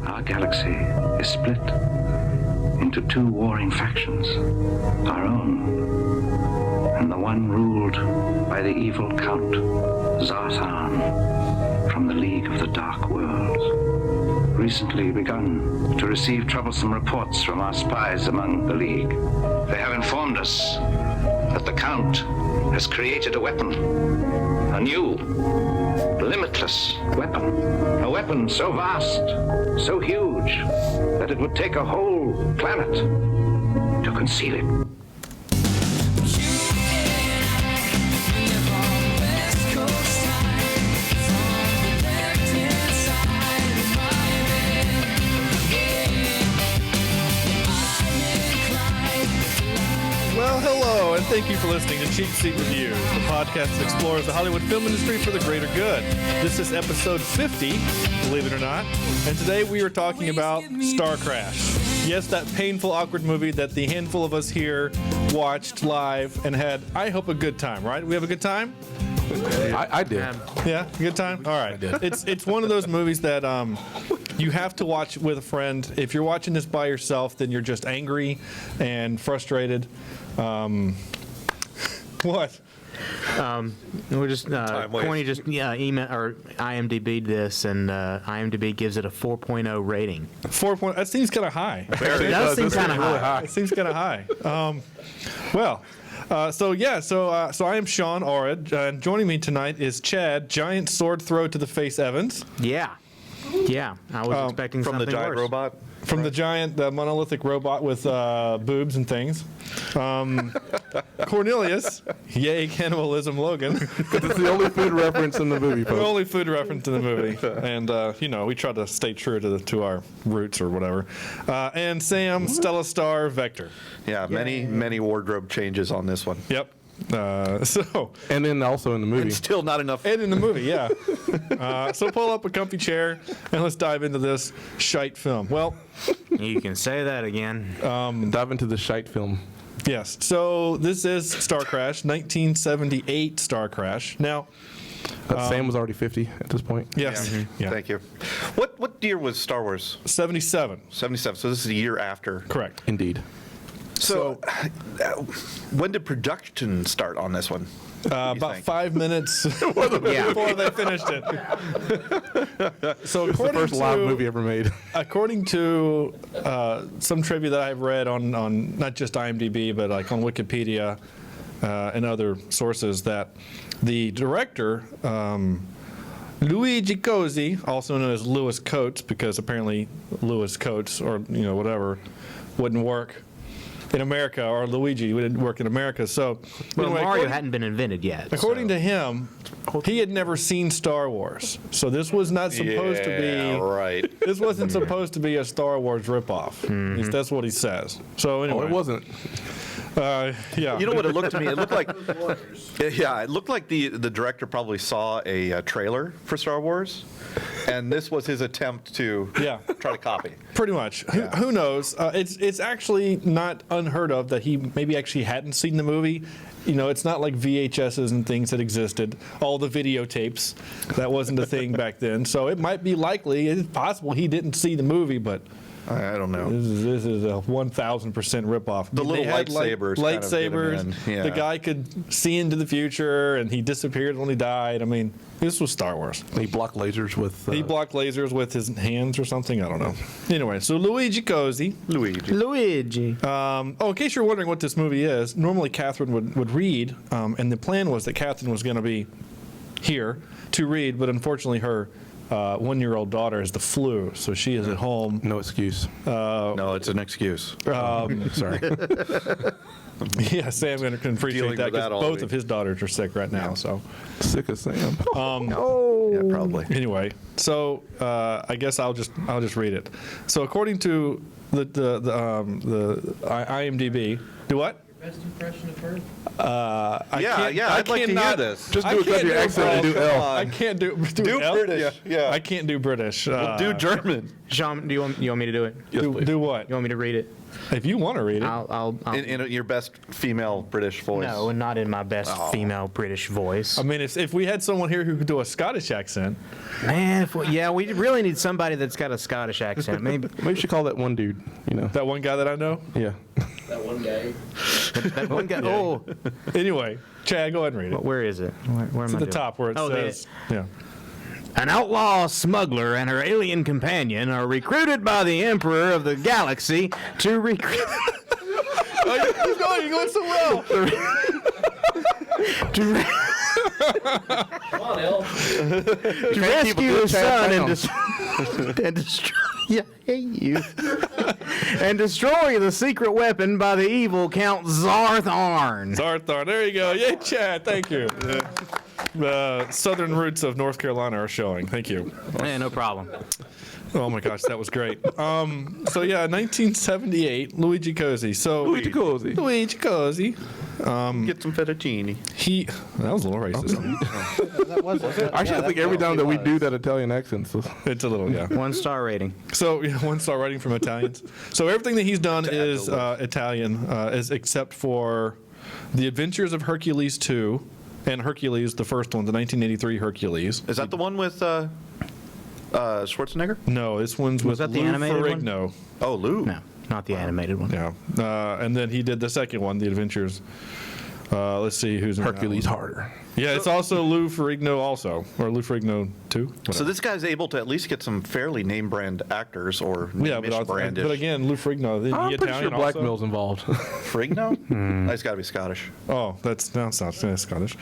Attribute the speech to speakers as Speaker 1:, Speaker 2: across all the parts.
Speaker 1: Our galaxy is split into two warring factions, our own, and the one ruled by the evil Count Zarthan from the League of the Dark Worlds. Recently begun to receive troublesome reports from our spies among the League. They have informed us that the Count has created a weapon, a new, limitless weapon. A weapon so vast, so huge, that it would take a whole planet to conceal it.
Speaker 2: Well, hello, and thank you for listening to Cheap Seat Reviews, the podcast that explores the Hollywood film industry for the greater good. This is episode 50, believe it or not, and today we are talking about Star Crash. Yes, that painful, awkward movie that the handful of us here watched live and had, I hope, a good time, right? We have a good time?
Speaker 3: I did.
Speaker 2: Yeah, good time? All right. It's one of those movies that you have to watch with a friend. If you're watching this by yourself, then you're just angry and frustrated. What?
Speaker 4: We're just Corny just email or IMDb'd this, and IMDb gives it a 4.0 rating.
Speaker 2: 4. That seems kind of high.
Speaker 4: It does seem kind of high.
Speaker 2: It seems kind of high. So I am Sean Orrid, and joining me tonight is Chad, giant sword throw to the face Evans.
Speaker 4: Yeah, I was expecting
Speaker 5: from
Speaker 4: something
Speaker 5: the giant
Speaker 4: worse.
Speaker 5: robot.
Speaker 2: From the giant, the monolithic robot with boobs and things. Cornelius, yay cannibalism Logan.
Speaker 3: It's the only food reference in the movie,
Speaker 2: The
Speaker 3: folks.
Speaker 2: only food reference in the movie. And, we try to stay true to our roots or whatever. And Sam, Stella Star, Vector.
Speaker 5: Yeah, many wardrobe changes on this one.
Speaker 2: Yep.
Speaker 3: And then also in the movie.
Speaker 5: And still not enough.
Speaker 2: And in the movie, yeah. So pull up a comfy chair and let's dive into this shite film. Well,
Speaker 4: You can say that again.
Speaker 3: Dive into the shite film.
Speaker 2: yes. So this is Star Crash, 1978 Star Crash. Now,
Speaker 3: Sam was already 50 at this point.
Speaker 2: yes. Yeah.
Speaker 5: Thank you. What year was Star Wars?
Speaker 2: 77.
Speaker 5: 77. So this is a year after.
Speaker 2: Correct.
Speaker 3: Indeed.
Speaker 5: So, when did production start on this one?
Speaker 2: About 5 minutes
Speaker 4: Yeah.
Speaker 2: before they finished it. So
Speaker 3: It's the first live movie ever made.
Speaker 2: According to some trivia that I've read on not just IMDb, but like on Wikipedia and other sources, that the director, Luigi Cozzi, also known as Louis Coates, because apparently Louis Coates or whatever wouldn't work in America, or Luigi wouldn't work in America. So
Speaker 4: Well,
Speaker 2: anyway,
Speaker 4: Mario hadn't been invented yet.
Speaker 2: according to him, he had never seen Star Wars, so this was not supposed to be.
Speaker 5: right.
Speaker 2: This wasn't supposed to be a Star Wars ripoff. At least that's what he says. So anyway,
Speaker 3: Oh, it wasn't.
Speaker 2: Yeah.
Speaker 5: You know what it looked to me? It looked like, it looked like the director probably saw a trailer for Star Wars, and this was his attempt to try to copy.
Speaker 2: Pretty much. Who knows? It's actually not unheard of that he maybe actually hadn't seen the movie. It's not like VHSs and things that existed. All the videotapes, that wasn't a thing back then. So it might be likely, it's possible he didn't see the movie, but
Speaker 5: I don't know.
Speaker 2: this is a 1,000% ripoff.
Speaker 5: The little
Speaker 2: They had,
Speaker 5: lightsabers kind of get him
Speaker 2: lightsabers.
Speaker 5: in. Yeah.
Speaker 2: The guy could see into the future, and he disappeared when he died. I mean, this was Star Wars.
Speaker 3: He blocked lasers with.
Speaker 2: He blocked lasers with his hands or something. I don't know. Anyway, so Luigi Cozzi.
Speaker 4: Luigi.
Speaker 2: In case you're wondering what this movie is, normally Catherine would read, and the plan was that Catherine was going to be here to read, but unfortunately her 1-year-old daughter has the flu, so she is at home.
Speaker 3: No excuse.
Speaker 5: No, it's an excuse.
Speaker 3: Sorry.
Speaker 2: Yeah, Sam can appreciate
Speaker 5: Dealing
Speaker 2: that
Speaker 5: with that
Speaker 2: because
Speaker 5: all
Speaker 2: both
Speaker 5: week.
Speaker 2: of his daughters are sick right now. So
Speaker 3: Sick of Sam.
Speaker 5: Yeah, probably.
Speaker 2: anyway, so I guess I'll just read it. So according to the IMDb, do what?
Speaker 6: best impression of her?
Speaker 5: I'd like to hear this.
Speaker 3: Just do a country accent and do L.
Speaker 2: I can't do L?
Speaker 5: British. Yeah.
Speaker 2: I can't do British.
Speaker 5: Do German.
Speaker 4: Sean, you want me to do it?
Speaker 3: Yes, please.
Speaker 2: do what?
Speaker 4: You want me to read it?
Speaker 2: If you want to read it.
Speaker 4: I'll
Speaker 5: In your best female British voice.
Speaker 4: no, not in my best female British voice.
Speaker 2: I mean, if we had someone here who could do a Scottish accent.
Speaker 4: Man, we really need somebody that's got a Scottish accent. Maybe
Speaker 3: Maybe you should call that one dude,
Speaker 2: That one guy that I know?
Speaker 3: Yeah.
Speaker 6: That one guy.
Speaker 4: that one guy. Oh,
Speaker 2: Anyway, Chad, go ahead and read it.
Speaker 4: where is it? Where am
Speaker 2: It's
Speaker 4: I
Speaker 2: at the
Speaker 4: doing?
Speaker 2: top where it says. Yeah.
Speaker 4: An outlaw smuggler and her alien companion are recruited by the Emperor of the Galaxy to recruit.
Speaker 2: Keep going. You're going so well.
Speaker 6: Come on, El.
Speaker 4: to rescue his son and destroy. Yeah, I hate you. And destroy the secret weapon by the evil Count Zartharn.
Speaker 2: Zarthar. There you go. Yay, Chad. Thank you. The southern roots of North Carolina are showing. Thank you.
Speaker 4: Yeah, no problem.
Speaker 2: Oh my gosh, that was great. 1978, Luigi Cozzi.
Speaker 3: Luigi Cozzi.
Speaker 2: Luigi Cozzi.
Speaker 5: Get some fettuccine.
Speaker 2: That was a little racist.
Speaker 3: Actually, I think every time that we do that Italian accent, so
Speaker 2: It's a little, yeah.
Speaker 4: 1-star rating.
Speaker 2: So, 1-star rating from Italians. So everything that he's done is Italian, is except for The Adventures of Hercules 2 and Hercules, the first one, the 1983 Hercules.
Speaker 5: Is that the one with Schwarzenegger?
Speaker 2: No, this one's with
Speaker 4: that the
Speaker 2: Lou
Speaker 4: animated one?
Speaker 2: Ferrigno.
Speaker 5: Oh, Lou.
Speaker 4: No, not the animated one.
Speaker 2: Yeah. And then he did the second one, The Adventures. Let's see who's in that
Speaker 3: Hercules
Speaker 2: one.
Speaker 3: harder.
Speaker 2: Yeah, it's also Lou Ferrigno also, or Lou Ferrigno 2.
Speaker 5: So this guy's able to at least get some fairly name brand actors or
Speaker 2: Yeah,
Speaker 5: name-ish
Speaker 2: but
Speaker 5: brandish.
Speaker 2: again, Lou Ferrigno, the
Speaker 3: I'm pretty
Speaker 2: Italian
Speaker 3: sure
Speaker 2: also.
Speaker 3: blackmail's involved.
Speaker 5: Frigno? He's got to be Scottish.
Speaker 2: Oh, that's Scottish.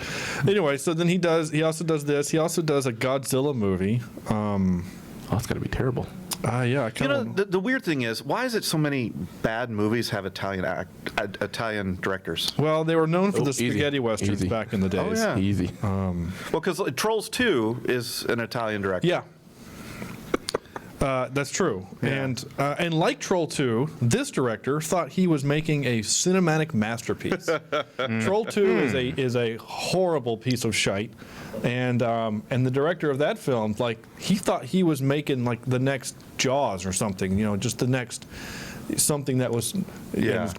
Speaker 2: Anyway, so then he also does this. He also does a Godzilla movie.
Speaker 3: Oh, it's got to be terrible.
Speaker 2: Yeah, I
Speaker 5: You
Speaker 2: kind
Speaker 5: know,
Speaker 2: of.
Speaker 5: the weird thing is, why is it so many bad movies have Italian directors?
Speaker 2: Well, they were known for
Speaker 3: Oh,
Speaker 2: the
Speaker 3: easy.
Speaker 2: spaghetti westerns
Speaker 3: Easy.
Speaker 2: back in the days.
Speaker 5: yeah.
Speaker 3: Easy.
Speaker 5: Well, because Trolls 2 is an Italian director.
Speaker 2: Yeah. That's true.
Speaker 5: Yeah.
Speaker 2: And like Troll 2, this director thought he was making a cinematic masterpiece. Troll 2 is a horrible piece of shite. And the director of that film, he thought he was making the next Jaws or something, just the next something that was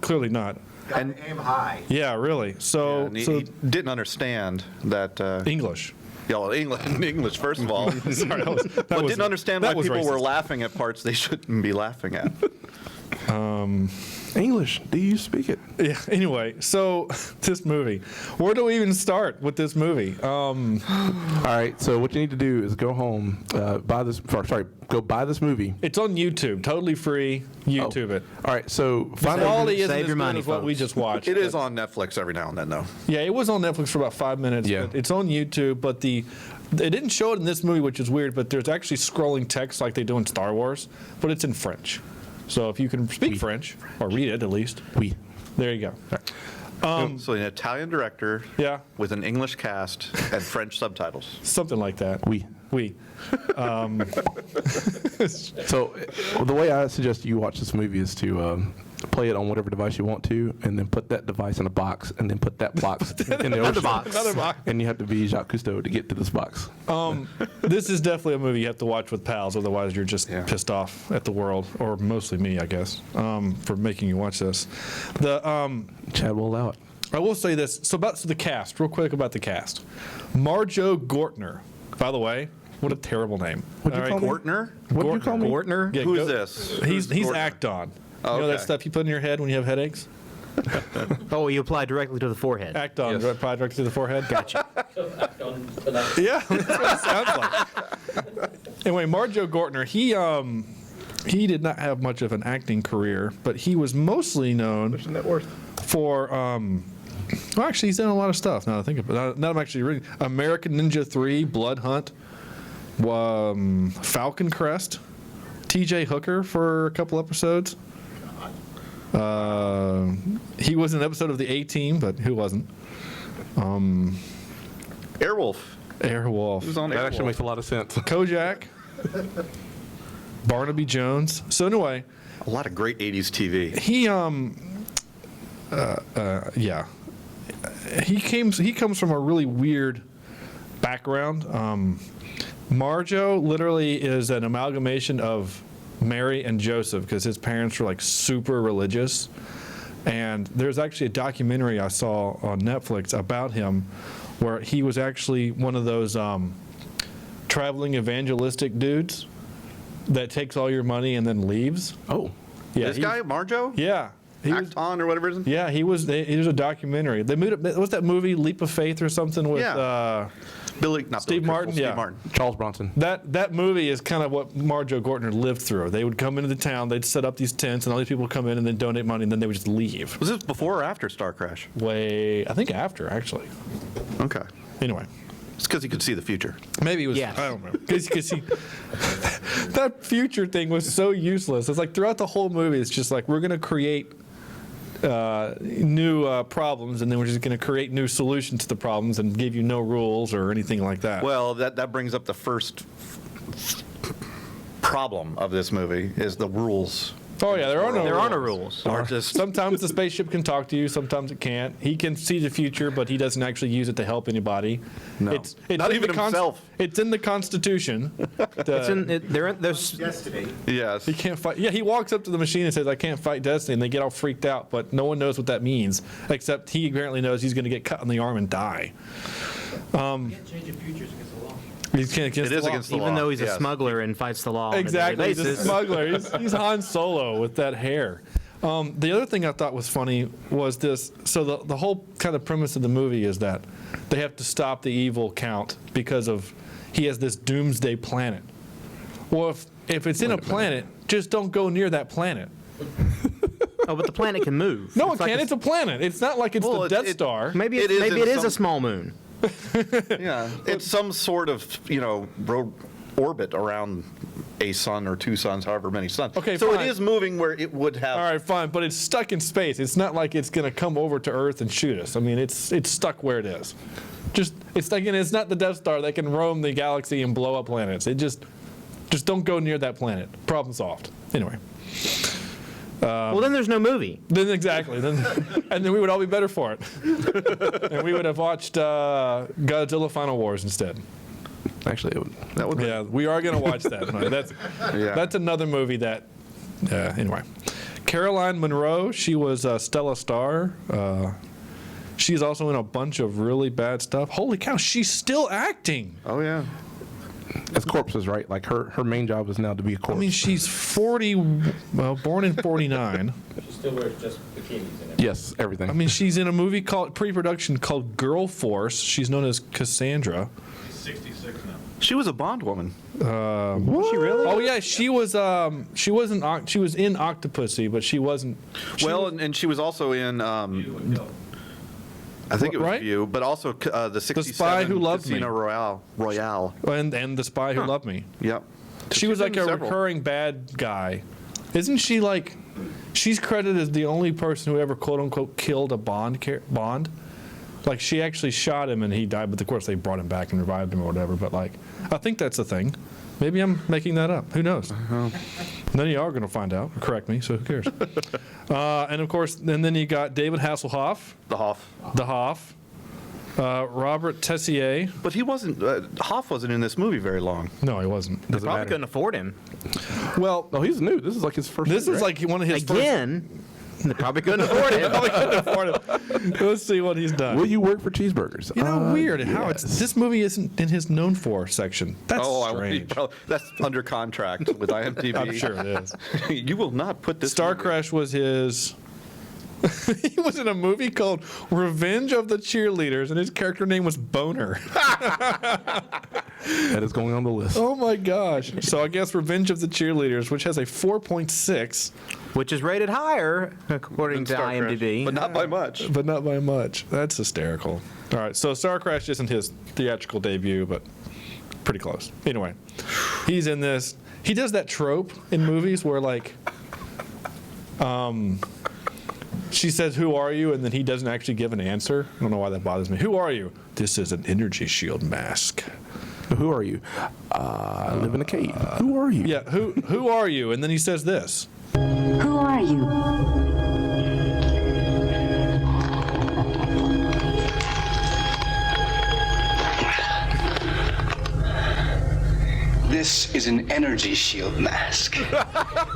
Speaker 2: clearly not.
Speaker 5: And
Speaker 7: aim high.
Speaker 2: Yeah, really. So
Speaker 5: and he didn't understand that.
Speaker 2: English.
Speaker 5: English, first of all.
Speaker 2: Sorry, that
Speaker 5: But
Speaker 2: was-
Speaker 5: didn't understand
Speaker 2: that
Speaker 5: why
Speaker 2: was
Speaker 5: people were
Speaker 2: racist.
Speaker 5: laughing at parts they shouldn't be laughing at.
Speaker 3: English. Do you speak it?
Speaker 2: Yeah. Anyway, so this movie. Where do we even start with this movie?
Speaker 3: All right. So what you need to do is go home, go buy this movie.
Speaker 2: It's on YouTube, totally free. YouTube it.
Speaker 3: All right. So
Speaker 2: The
Speaker 3: find
Speaker 2: quality isn't
Speaker 4: save
Speaker 2: as
Speaker 4: your
Speaker 2: good
Speaker 4: money,
Speaker 2: as what we
Speaker 4: folks.
Speaker 2: just watched.
Speaker 5: It is
Speaker 2: but-
Speaker 5: on Netflix every now and then, though.
Speaker 2: Yeah, it was on Netflix for about 5 minutes.
Speaker 3: Yeah.
Speaker 2: But it's on YouTube, but they didn't show it in this movie, which is weird. But there's actually scrolling text like they do in Star Wars, but it's in French. So if you can speak French or read it at least,
Speaker 3: we.
Speaker 2: there you go.
Speaker 5: So an Italian director
Speaker 2: Yeah,
Speaker 5: with an English cast and French subtitles.
Speaker 2: something like that.
Speaker 3: We. So the way I suggest you watch this movie is to play it on whatever device you want to, and then put that device in a box, and then put that box in the ocean.
Speaker 2: Another box.
Speaker 3: And you have to be Jacques Cousteau to get to this box.
Speaker 2: This is definitely a movie you have to watch with pals, otherwise you're just pissed off at the world, or mostly me, I guess, for making you watch this.
Speaker 3: Chad will allow it.
Speaker 2: I will say this. So the cast, real quick about the cast. Marjo Gortner. By the way, what a terrible name.
Speaker 3: What'd you call me?
Speaker 5: Gortner?
Speaker 3: What did you call me?
Speaker 4: Gortner?
Speaker 2: Yeah,
Speaker 5: Who's
Speaker 2: go-
Speaker 5: this?
Speaker 2: He's
Speaker 5: Who's Gortner?
Speaker 2: Acton.
Speaker 5: Oh,
Speaker 2: You know that
Speaker 5: okay.
Speaker 2: stuff you put in your head when you have headaches?
Speaker 4: Oh, you apply directly to the forehead.
Speaker 2: Acton, applied directly to the forehead.
Speaker 4: Gotcha.
Speaker 6: Act on tonight.
Speaker 2: Yeah, that's what it sounds like. Anyway, Marjo Gortner, he did not have much of an acting career, but he was mostly known for well, actually, he's done a lot of stuff. Now that I think about it, now I'm actually reading American Ninja 3, Blood Hunt, Falcon Crest, T.J. Hooker for a couple episodes. He was in an episode of the A-Team, but who wasn't?
Speaker 5: Airwolf.
Speaker 2: Airwolf.
Speaker 5: Who's on
Speaker 3: That
Speaker 5: Airwolf?
Speaker 3: actually makes a lot of sense.
Speaker 2: Kojak, Barnaby Jones. So anyway,
Speaker 5: A lot of great 80s TV.
Speaker 2: he yeah. He comes from a really weird background. Marjo literally is an amalgamation of Mary and Joseph because his parents were like super religious. And there's actually a documentary I saw on Netflix about him where he was actually one of those traveling evangelistic dudes that takes all your money and then leaves.
Speaker 3: Oh.
Speaker 2: Yeah,
Speaker 5: This guy, Marjo?
Speaker 2: Yeah.
Speaker 5: Acton or whatever his name?
Speaker 2: Yeah, he was a documentary. They moved it, what's that movie, Leap of Faith or something with Steve Martin?
Speaker 5: Steve
Speaker 2: Yeah.
Speaker 5: Martin.
Speaker 3: Charles Bronson.
Speaker 2: That movie is kind of what Marjo Gortner lived through. They would come into the town, they'd set up these tents, and all these people would come in and then donate money, and then they would just leave.
Speaker 5: Was this before or after Star Crash?
Speaker 2: I think after, actually.
Speaker 5: Okay.
Speaker 2: Anyway.
Speaker 5: It's because he could see the future.
Speaker 2: Maybe it was,
Speaker 4: Yes.
Speaker 2: I don't know. Because that future thing was so useless. It's like throughout the whole movie, it's just like, we're going to create new problems, and then we're just going to create new solutions to the problems and give you no rules or anything like that.
Speaker 5: Well, that brings up the first problem of this movie is the rules.
Speaker 2: Oh yeah, there are no
Speaker 4: rules.
Speaker 5: Are just
Speaker 2: Sometimes the spaceship can talk to you, sometimes it can't. He can see the future, but he doesn't actually use it to help anybody.
Speaker 5: No.
Speaker 2: It's
Speaker 5: Not
Speaker 2: in
Speaker 5: even
Speaker 2: the
Speaker 5: himself.
Speaker 2: It's in the Constitution.
Speaker 4: There's
Speaker 6: Destiny.
Speaker 5: yes.
Speaker 2: He can't fight. Yeah, he walks up to the machine and says, "I can't fight destiny," and they get all freaked out. But no one knows what that means, except he apparently knows he's going to get cut in the arm and die.
Speaker 6: You can't change your futures against the law.
Speaker 2: He can't against
Speaker 5: It is
Speaker 2: the law.
Speaker 5: against the
Speaker 4: even
Speaker 5: law.
Speaker 4: though he's a
Speaker 5: Yes.
Speaker 4: smuggler and fights the law.
Speaker 2: Exactly,
Speaker 4: On a
Speaker 2: he's
Speaker 4: daily
Speaker 2: a
Speaker 4: basis.
Speaker 2: smuggler. He's Han Solo with that hair. The other thing I thought was funny was this. So the whole kind of premise of the movie is that they have to stop the evil Count because of he has this doomsday planet. Well, if it's in a planet, just don't go near that planet.
Speaker 4: Oh, but the planet can move.
Speaker 2: No,
Speaker 4: It's
Speaker 2: it
Speaker 4: like
Speaker 2: can't.
Speaker 4: a-
Speaker 2: It's a planet. It's not like it's
Speaker 5: Well,
Speaker 2: the
Speaker 5: it-
Speaker 2: Death
Speaker 5: it-
Speaker 2: Star.
Speaker 4: Maybe
Speaker 5: It is
Speaker 4: maybe
Speaker 5: in
Speaker 4: it is
Speaker 5: some-
Speaker 4: a small moon.
Speaker 5: Yeah. It's some sort of, orbit around a sun or two suns, however many suns.
Speaker 2: Okay,
Speaker 5: so
Speaker 2: fine.
Speaker 5: it is moving where it would have.
Speaker 2: All right, fine, but it's stuck in space. It's not like it's going to come over to Earth and shoot us. I mean, it's stuck where it is. It's not the Death Star that can roam the galaxy and blow up planets. It just don't go near that planet. Problem solved. Anyway,
Speaker 4: Well, then there's no movie.
Speaker 2: then exactly, and then we would all be better for it, and we would have watched Godzilla Final Wars instead.
Speaker 3: Actually,
Speaker 5: That would be.
Speaker 2: Yeah, we are going to watch that. No, that's another movie that. Anyway, Caroline Munro. She was Stella Star. She's also in a bunch of really bad stuff. Holy cow, she's still acting.
Speaker 5: Oh, yeah.
Speaker 3: as corpses, right? Like her main job is now to be a
Speaker 2: I
Speaker 3: corpse.
Speaker 2: mean, she's 40. Well, born in 49.
Speaker 6: She still wears just bikinis and everything.
Speaker 3: yes, everything.
Speaker 2: I mean, she's in a movie called pre-production called Girl Force. She's known as Cassandra.
Speaker 6: She's 66 now.
Speaker 5: She was a Bond woman.
Speaker 4: Was she really?
Speaker 2: Oh yeah, she was in Octopussy, but she wasn't.
Speaker 5: And she was also in, I think it was
Speaker 2: Right?
Speaker 5: View, but also the 67
Speaker 2: Spy Who Loved
Speaker 5: Casino
Speaker 2: Me.
Speaker 5: Royale.
Speaker 2: And The Spy Who Loved Me.
Speaker 5: Yep.
Speaker 2: She was
Speaker 5: She's
Speaker 2: like
Speaker 5: in
Speaker 2: a
Speaker 5: several.
Speaker 2: recurring bad guy. Isn't she like? She's credited as the only person who ever quote unquote killed a Bond. Like she actually shot him and he died, but of course they brought him back and revived him or whatever. But like, I think that's a thing. Maybe I'm making that up. Who knows? None of you are going to find out. Or correct me. So who cares? And of course, and then you got David Hasselhoff,
Speaker 5: The Hoff.
Speaker 2: the Hoff, Robert Tessier.
Speaker 5: But he wasn't, Hoff wasn't in this movie very long.
Speaker 2: No, he wasn't.
Speaker 3: Doesn't
Speaker 4: Probably
Speaker 3: matter.
Speaker 4: couldn't afford him.
Speaker 2: Well,
Speaker 3: No, he's new. This is like his first.
Speaker 2: this
Speaker 3: movie,
Speaker 2: is
Speaker 3: right?
Speaker 2: like one of his
Speaker 4: Again, they probably couldn't afford
Speaker 2: first.
Speaker 4: him.
Speaker 2: Probably couldn't afford it. Let's see what he's done.
Speaker 3: Will you work for cheeseburgers?
Speaker 2: You know, weird how it's
Speaker 3: yes.
Speaker 2: this movie isn't in his known for section. That's strange.
Speaker 5: That's under contract with IMDb.
Speaker 2: I'm sure it is.
Speaker 5: You will not put this.
Speaker 2: Star
Speaker 5: movie-
Speaker 2: Crash was his. He was in a movie called Revenge of the Cheerleaders, and his character name was Boner.
Speaker 3: That is going on the list.
Speaker 2: Oh my gosh! So I guess Revenge of the Cheerleaders, which has a 4.6,
Speaker 4: Which is rated higher, according to
Speaker 5: Star Crash,
Speaker 4: IMDb.
Speaker 5: but not by much.
Speaker 2: but not by much. That's hysterical. All right, so Star Crash isn't his theatrical debut, but pretty close. Anyway, he's in this. He does that trope in movies where like, she says, "Who are you?" and then he doesn't actually give an answer. I don't know why that bothers me. Who are you? This is an energy shield mask.
Speaker 3: Who are you? I live in a cave. Who are you?
Speaker 2: Yeah, who are you? And then he says this.
Speaker 7: Who are you?
Speaker 1: This is an energy shield mask,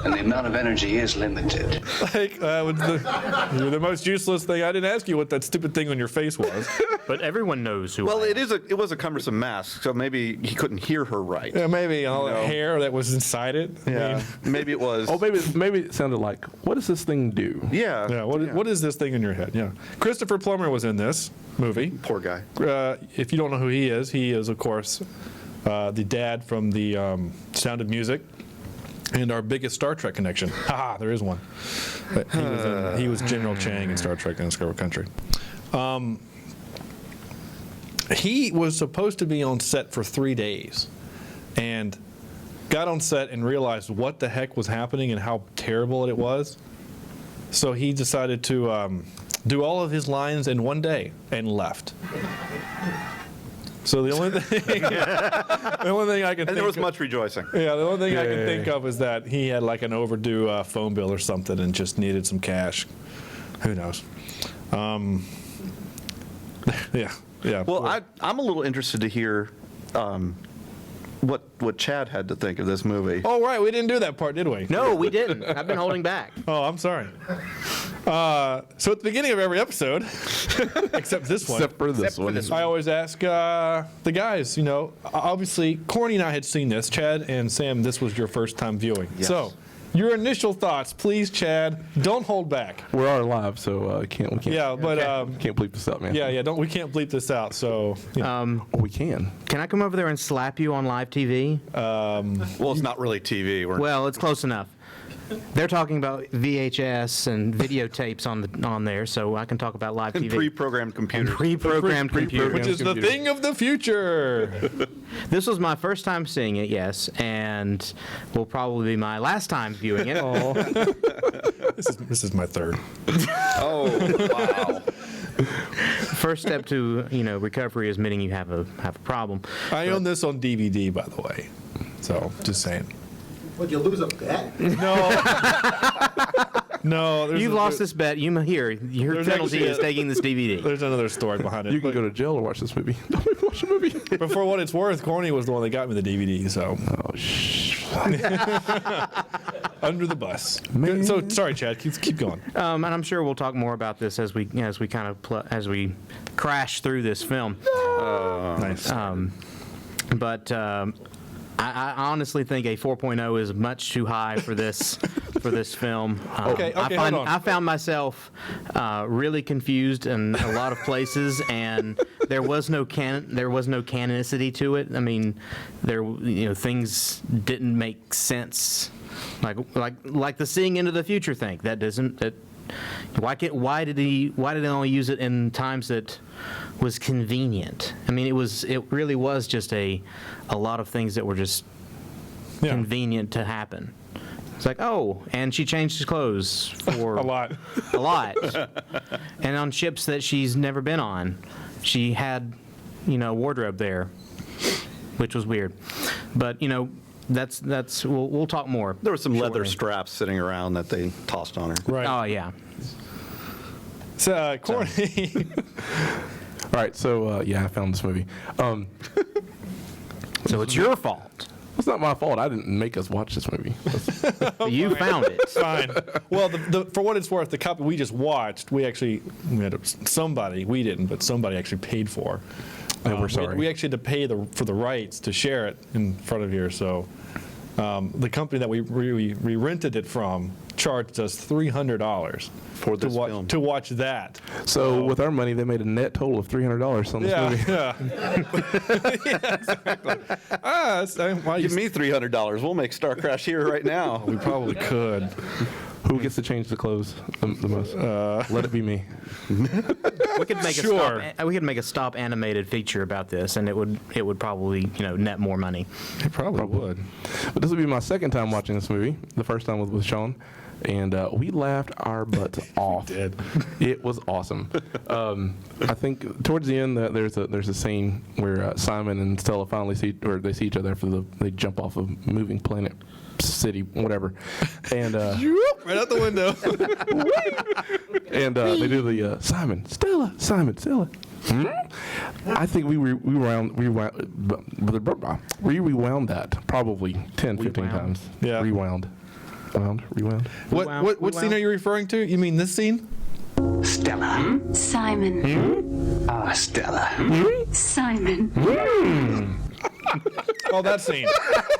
Speaker 1: and the amount of energy is limited.
Speaker 2: Like, you're the most useless thing. I didn't ask you what that stupid thing on your face was.
Speaker 4: But everyone knows who.
Speaker 5: Well,
Speaker 4: I am.
Speaker 5: it was a cumbersome mask, so maybe he couldn't hear her right.
Speaker 2: Yeah, maybe all the hair that was inside it.
Speaker 5: Yeah, maybe it was.
Speaker 3: Oh, maybe it sounded like, what does this thing do?
Speaker 5: Yeah.
Speaker 2: Yeah, what is this thing in your head? Yeah. Christopher Plummer was in this movie.
Speaker 5: Poor guy.
Speaker 2: If you don't know who he is, of course, the dad from the Sound of Music and our biggest Star Trek connection. Haha, there is one. He was General Chang in Star Trek and Discovery Country. He was supposed to be on set for 3 days and got on set and realized what the heck was happening and how terrible it was. So he decided to do all of his lines in 1 day and left. So the only thing, I can think
Speaker 5: there was
Speaker 2: of,
Speaker 5: much rejoicing.
Speaker 2: yeah, the only thing I can think of is that he had like an overdue phone bill or something and just needed some cash. Who knows? Yeah.
Speaker 5: Well, I'm a little interested to hear what Chad had to think of this movie.
Speaker 2: Oh, right, we didn't do that part, did we?
Speaker 4: No, we didn't. I've been holding back.
Speaker 2: Oh, I'm sorry. So at the beginning of every episode, except this one,
Speaker 3: Except for this one.
Speaker 2: I always ask the guys, obviously, Corny and I had seen this. Chad and Sam, this was your first time viewing.
Speaker 5: Yes.
Speaker 2: So, your initial thoughts, please, Chad. Don't hold back.
Speaker 3: We are live, so we can't.
Speaker 2: Yeah, but
Speaker 3: Can't bleep this out, man.
Speaker 2: yeah. We can't bleep this out. So,
Speaker 3: Oh, we can.
Speaker 4: Can I come over there and slap you on live TV?
Speaker 5: Well, it's not really TV.
Speaker 4: Well, it's close enough. They're talking about VHS and videotapes on there, so I can talk about live
Speaker 5: and
Speaker 4: TV.
Speaker 5: pre-programmed computers.
Speaker 4: Pre-programmed computers.
Speaker 2: which is the thing of the future.
Speaker 4: This was my first time seeing it, yes, and will probably be my last time viewing it.
Speaker 2: This is my third.
Speaker 5: Oh, wow.
Speaker 4: First step to recovery is admitting you have a problem.
Speaker 2: I own this on DVD, by the way. So, just saying.
Speaker 7: Would you lose a bet?
Speaker 2: No.
Speaker 4: You've lost this bet. Your
Speaker 2: There's
Speaker 4: penalty
Speaker 2: actually
Speaker 4: is taking this DVD.
Speaker 2: There's another story behind it.
Speaker 3: You can
Speaker 2: but-
Speaker 3: go to jail or watch this movie. Don't even watch the movie.
Speaker 2: But for what it's worth, Corny was the one that got me the DVD, so
Speaker 3: Oh, shh.
Speaker 2: under the bus.
Speaker 3: Man.
Speaker 2: So sorry, Chad. Keep going.
Speaker 4: And I'm sure we'll talk more about this as we as we crash through this film.
Speaker 2: Nice.
Speaker 4: But I honestly think a 4.0 is much too high for this film.
Speaker 2: Okay, hold on.
Speaker 4: I found myself really confused in a lot of places, and there was no canonicity to it. I mean, things didn't make sense. Like the seeing into the future thing. Why did they only use it in times that was convenient? I mean, it really was just a lot of things that were just convenient to happen. It's like, oh, and she changed his clothes for
Speaker 2: A lot.
Speaker 4: And on ships that she's never been on, she had, wardrobe there, which was weird. But that's we'll talk more.
Speaker 5: There were some leather
Speaker 4: shortly.
Speaker 5: straps sitting around that they tossed on her.
Speaker 2: Right.
Speaker 4: Oh yeah.
Speaker 2: So Corny.
Speaker 3: All right, so I found this movie.
Speaker 4: So it's your fault.
Speaker 3: It's not my fault. I didn't make us watch this movie.
Speaker 4: You found it.
Speaker 2: Fine. Well, for what it's worth, the copy we just watched, we had somebody, we didn't, but somebody actually paid for.
Speaker 3: And we're sorry.
Speaker 2: We actually had to pay for the rights to share it in front of here. So the company that we rented it from charged us $300
Speaker 5: For this film.
Speaker 2: to watch that.
Speaker 3: So with our money, they made a net total of $300 on this movie.
Speaker 2: Yeah. Yeah, exactly.
Speaker 5: Give me $300. We'll make Star Crash here right now.
Speaker 2: We probably could.
Speaker 3: Who gets to change the clothes the most? Let it be me.
Speaker 4: We could make
Speaker 2: Sure.
Speaker 4: we could make a stop animated feature about this, and it would probably net more money.
Speaker 2: It probably would.
Speaker 3: But this will be my second time watching this movie. The first time was with Sean. And we laughed our butts off.
Speaker 2: did.
Speaker 3: It was awesome. I think towards the end there's a scene where Simon and Stella finally see each other after they jump off a moving planet city, whatever, and
Speaker 2: Right out the window.
Speaker 3: and they do the Simon, Stella, I think we rewound that probably 10, 15 times.
Speaker 2: Yeah.
Speaker 3: Rewound.
Speaker 2: What scene are you referring to? You mean this scene?
Speaker 1: Stella.
Speaker 8: Simon.
Speaker 1: Ah, Stella.
Speaker 8: Simon.
Speaker 2: Oh, that scene.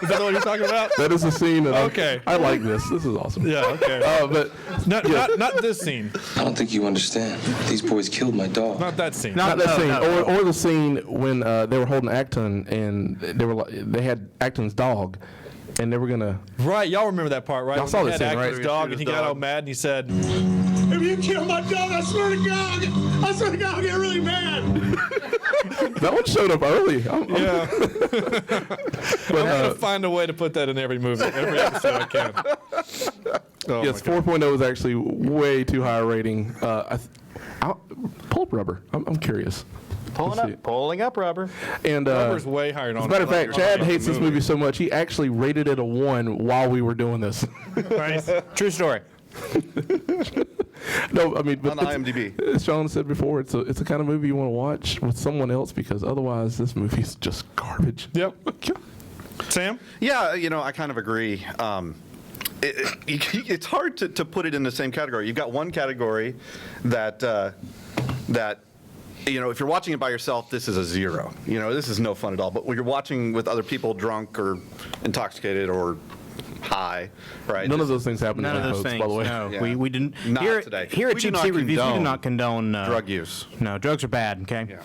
Speaker 2: Is that what you're talking about?
Speaker 3: That is a scene that
Speaker 2: Okay.
Speaker 3: I like this. This is awesome.
Speaker 2: Yeah, okay.
Speaker 3: But
Speaker 2: Not this scene.
Speaker 9: I don't think you understand. These boys killed my dog.
Speaker 2: Not that scene.
Speaker 3: not that scene, or the scene when they were holding Acton and they had Acton's dog, and they were gonna.
Speaker 2: Right, y'all remember that part, right?
Speaker 3: Y'all saw
Speaker 2: When
Speaker 3: that
Speaker 2: he had
Speaker 3: scene, right?
Speaker 2: Acton's dog, and he got all mad, and he said,
Speaker 7: If you kill my dog, I swear to God, I'll get really mad.
Speaker 3: That one showed up early.
Speaker 2: yeah. I'm going to find a way to put that in every movie, every episode I can. Oh,
Speaker 3: Yes,
Speaker 2: my God.
Speaker 3: 4.0 is actually way too high a rating. Pull up Rubber. I'm curious.
Speaker 5: Pulling up rubber.
Speaker 3: And
Speaker 2: Rubber's way higher
Speaker 3: as
Speaker 2: on
Speaker 3: a matter of
Speaker 2: it.
Speaker 3: fact, Chad hates this movie so much he actually rated it a 1 while we were doing this.
Speaker 2: Nice.
Speaker 4: True story.
Speaker 3: No, I mean, but
Speaker 5: On IMDb.
Speaker 3: as Sean said before, it's a kind of movie you want to watch with someone else because otherwise this movie's just garbage.
Speaker 2: Yep. Sam?
Speaker 5: Yeah, I kind of agree. It's hard to put it in the same category. You've got one category that if you're watching it by yourself, this is a 0. This is no fun at all. But when you're watching with other people drunk or intoxicated or high, right?
Speaker 3: None of those things happen
Speaker 4: None
Speaker 3: in
Speaker 4: of
Speaker 3: my
Speaker 4: those
Speaker 3: notes,
Speaker 4: things.
Speaker 3: by the way.
Speaker 4: No,
Speaker 5: Yeah.
Speaker 4: we didn't.
Speaker 5: Not
Speaker 4: here,
Speaker 10: today.
Speaker 4: Here at
Speaker 5: We do
Speaker 4: Cheap
Speaker 5: not
Speaker 4: Seat Reviews, we do
Speaker 5: condone
Speaker 4: not condone
Speaker 5: drug use.
Speaker 4: No, drugs are bad. Okay.
Speaker 5: Yeah.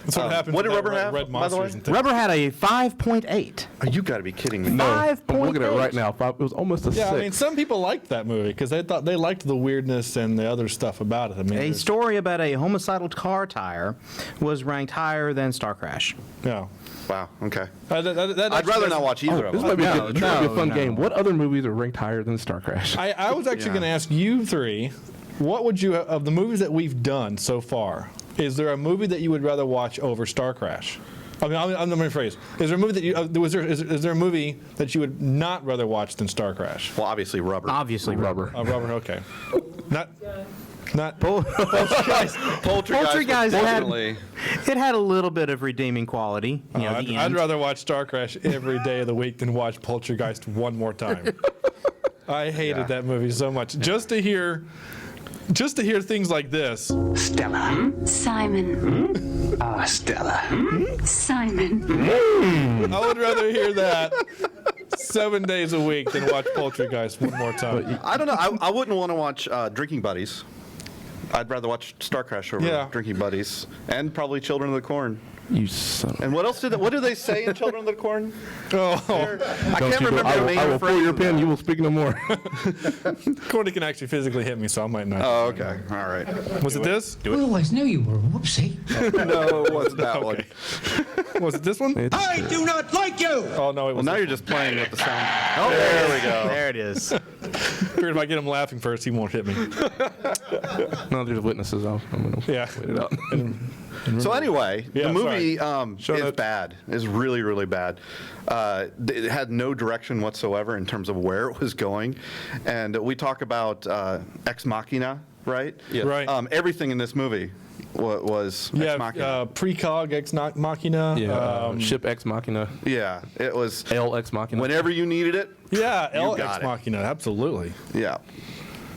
Speaker 2: That's what happens.
Speaker 5: what did
Speaker 2: with
Speaker 5: Rubber
Speaker 2: that
Speaker 5: have,
Speaker 2: Red
Speaker 5: by the way?
Speaker 2: Monsters and things.
Speaker 4: Rubber had a 5.8.
Speaker 5: Oh, you got to be kidding me.
Speaker 3: No, I'm looking at it
Speaker 4: 5.8.
Speaker 3: right now. It was almost a 6.
Speaker 2: Yeah, I mean, some people liked that movie because they thought they liked the weirdness and the other stuff about it. I mean,
Speaker 4: A
Speaker 2: there's-
Speaker 4: story about a homicidal car tire was ranked higher than Star Crash.
Speaker 2: yeah.
Speaker 5: Wow. Okay.
Speaker 2: That
Speaker 5: I'd
Speaker 2: actually
Speaker 5: rather
Speaker 2: doesn't-
Speaker 5: not watch either of
Speaker 3: This
Speaker 5: them.
Speaker 3: might be,
Speaker 4: No,
Speaker 3: this might be a
Speaker 4: no,
Speaker 3: fun
Speaker 4: no.
Speaker 3: game. What other movies are ranked higher than Star Crash?
Speaker 2: I was actually going to ask you three, what would you, of the movies that we've done so far, is there a movie that you would rather watch over Star Crash? I mean, I'm going to rephrase. Is there a movie that you, is there a movie that you would not rather watch than Star Crash?
Speaker 5: Well, obviously Rubber.
Speaker 4: Obviously, Rubber.
Speaker 2: Robert, okay. Not
Speaker 5: Poltergeist
Speaker 4: Poltergeist had,
Speaker 5: definitely.
Speaker 4: it had a little bit of redeeming quality. You know, the
Speaker 2: I'd
Speaker 4: end.
Speaker 2: rather watch Star Crash every day of the week than watch Poltergeist one more time. I hated that movie so much. Just to hear things like this.
Speaker 1: Stella.
Speaker 8: Simon.
Speaker 1: Ah, Stella.
Speaker 8: Simon.
Speaker 2: I would rather hear that 7 days a week than watch Poltergeist one more time.
Speaker 5: I don't know. I wouldn't want to watch Drinking Buddies. I'd rather watch Star Crash over Drinking Buddies, and probably Children of the Corn.
Speaker 3: You son of
Speaker 5: And what else what do they say in Children of the Corn?
Speaker 2: Oh,
Speaker 5: I can't remember
Speaker 3: I
Speaker 5: the
Speaker 3: will,
Speaker 5: main
Speaker 3: I will pull your
Speaker 5: phrase.
Speaker 3: pen. You will speak no more.
Speaker 2: Corny can actually physically hit me, so I might not.
Speaker 5: Oh, okay. All right.
Speaker 2: Was it this?
Speaker 11: I always knew you were. Whoopsie.
Speaker 5: No, it wasn't that one.
Speaker 2: Was it this one?
Speaker 7: I do not like you!
Speaker 2: Oh no, it
Speaker 5: Well,
Speaker 2: was.
Speaker 5: now you're just playing with the sound. Oh, there we go.
Speaker 4: There it is.
Speaker 2: Figured if I get him laughing first, he won't hit me.
Speaker 3: No, there's witnesses. I'm going to
Speaker 2: Yeah.
Speaker 3: wait it out.
Speaker 5: So anyway,
Speaker 2: Yeah,
Speaker 5: the movie
Speaker 3: Show
Speaker 5: is
Speaker 3: notes.
Speaker 5: bad. Is really, really bad. It had no direction whatsoever in terms of where it was going. And we talk about Ex Machina, right?
Speaker 3: Yes.
Speaker 2: Right.
Speaker 5: Everything in this movie was Ex
Speaker 2: Yeah,
Speaker 5: Machina.
Speaker 2: Precog, Ex Machina.
Speaker 3: Yeah, Ship Ex Machina,
Speaker 5: Yeah, it was
Speaker 3: L Ex Machina.
Speaker 5: whenever you needed it.
Speaker 2: Yeah, L
Speaker 5: got
Speaker 2: Ex
Speaker 5: it.
Speaker 2: Machina, absolutely.
Speaker 5: Yeah.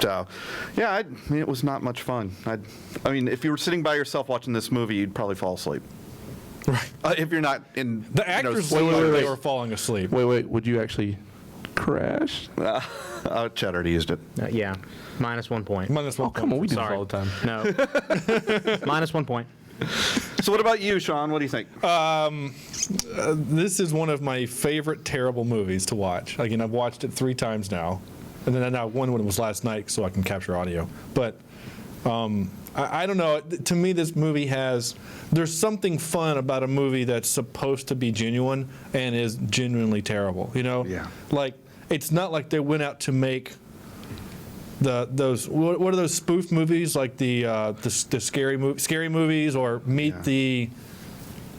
Speaker 5: So, yeah, I mean, it was not much fun. I mean, if you were sitting by yourself watching this movie, you'd probably fall asleep.
Speaker 2: Right.
Speaker 5: If you're not in
Speaker 2: The actors
Speaker 5: sleep
Speaker 2: looked like
Speaker 5: mode.
Speaker 2: they were falling asleep.
Speaker 3: Wait. Would you actually crash?
Speaker 5: Cheddar used it.
Speaker 4: Yeah. Minus 1 point.
Speaker 2: Minus one
Speaker 3: Oh, come on. We do this
Speaker 4: Sorry.
Speaker 3: all the time.
Speaker 4: No. Minus 1 point.
Speaker 5: So what about you, Sean? What do you think?
Speaker 2: This is one of my favorite terrible movies to watch. Again, I've watched it 3 times now, and then now one when it was last night, so I can capture audio. But I don't know. To me, this movie there's something fun about a movie that's supposed to be genuine and is genuinely terrible. You know?
Speaker 5: Yeah.
Speaker 2: Like, it's not like they went out to make those what are those spoof movies like the scary movies or Meet the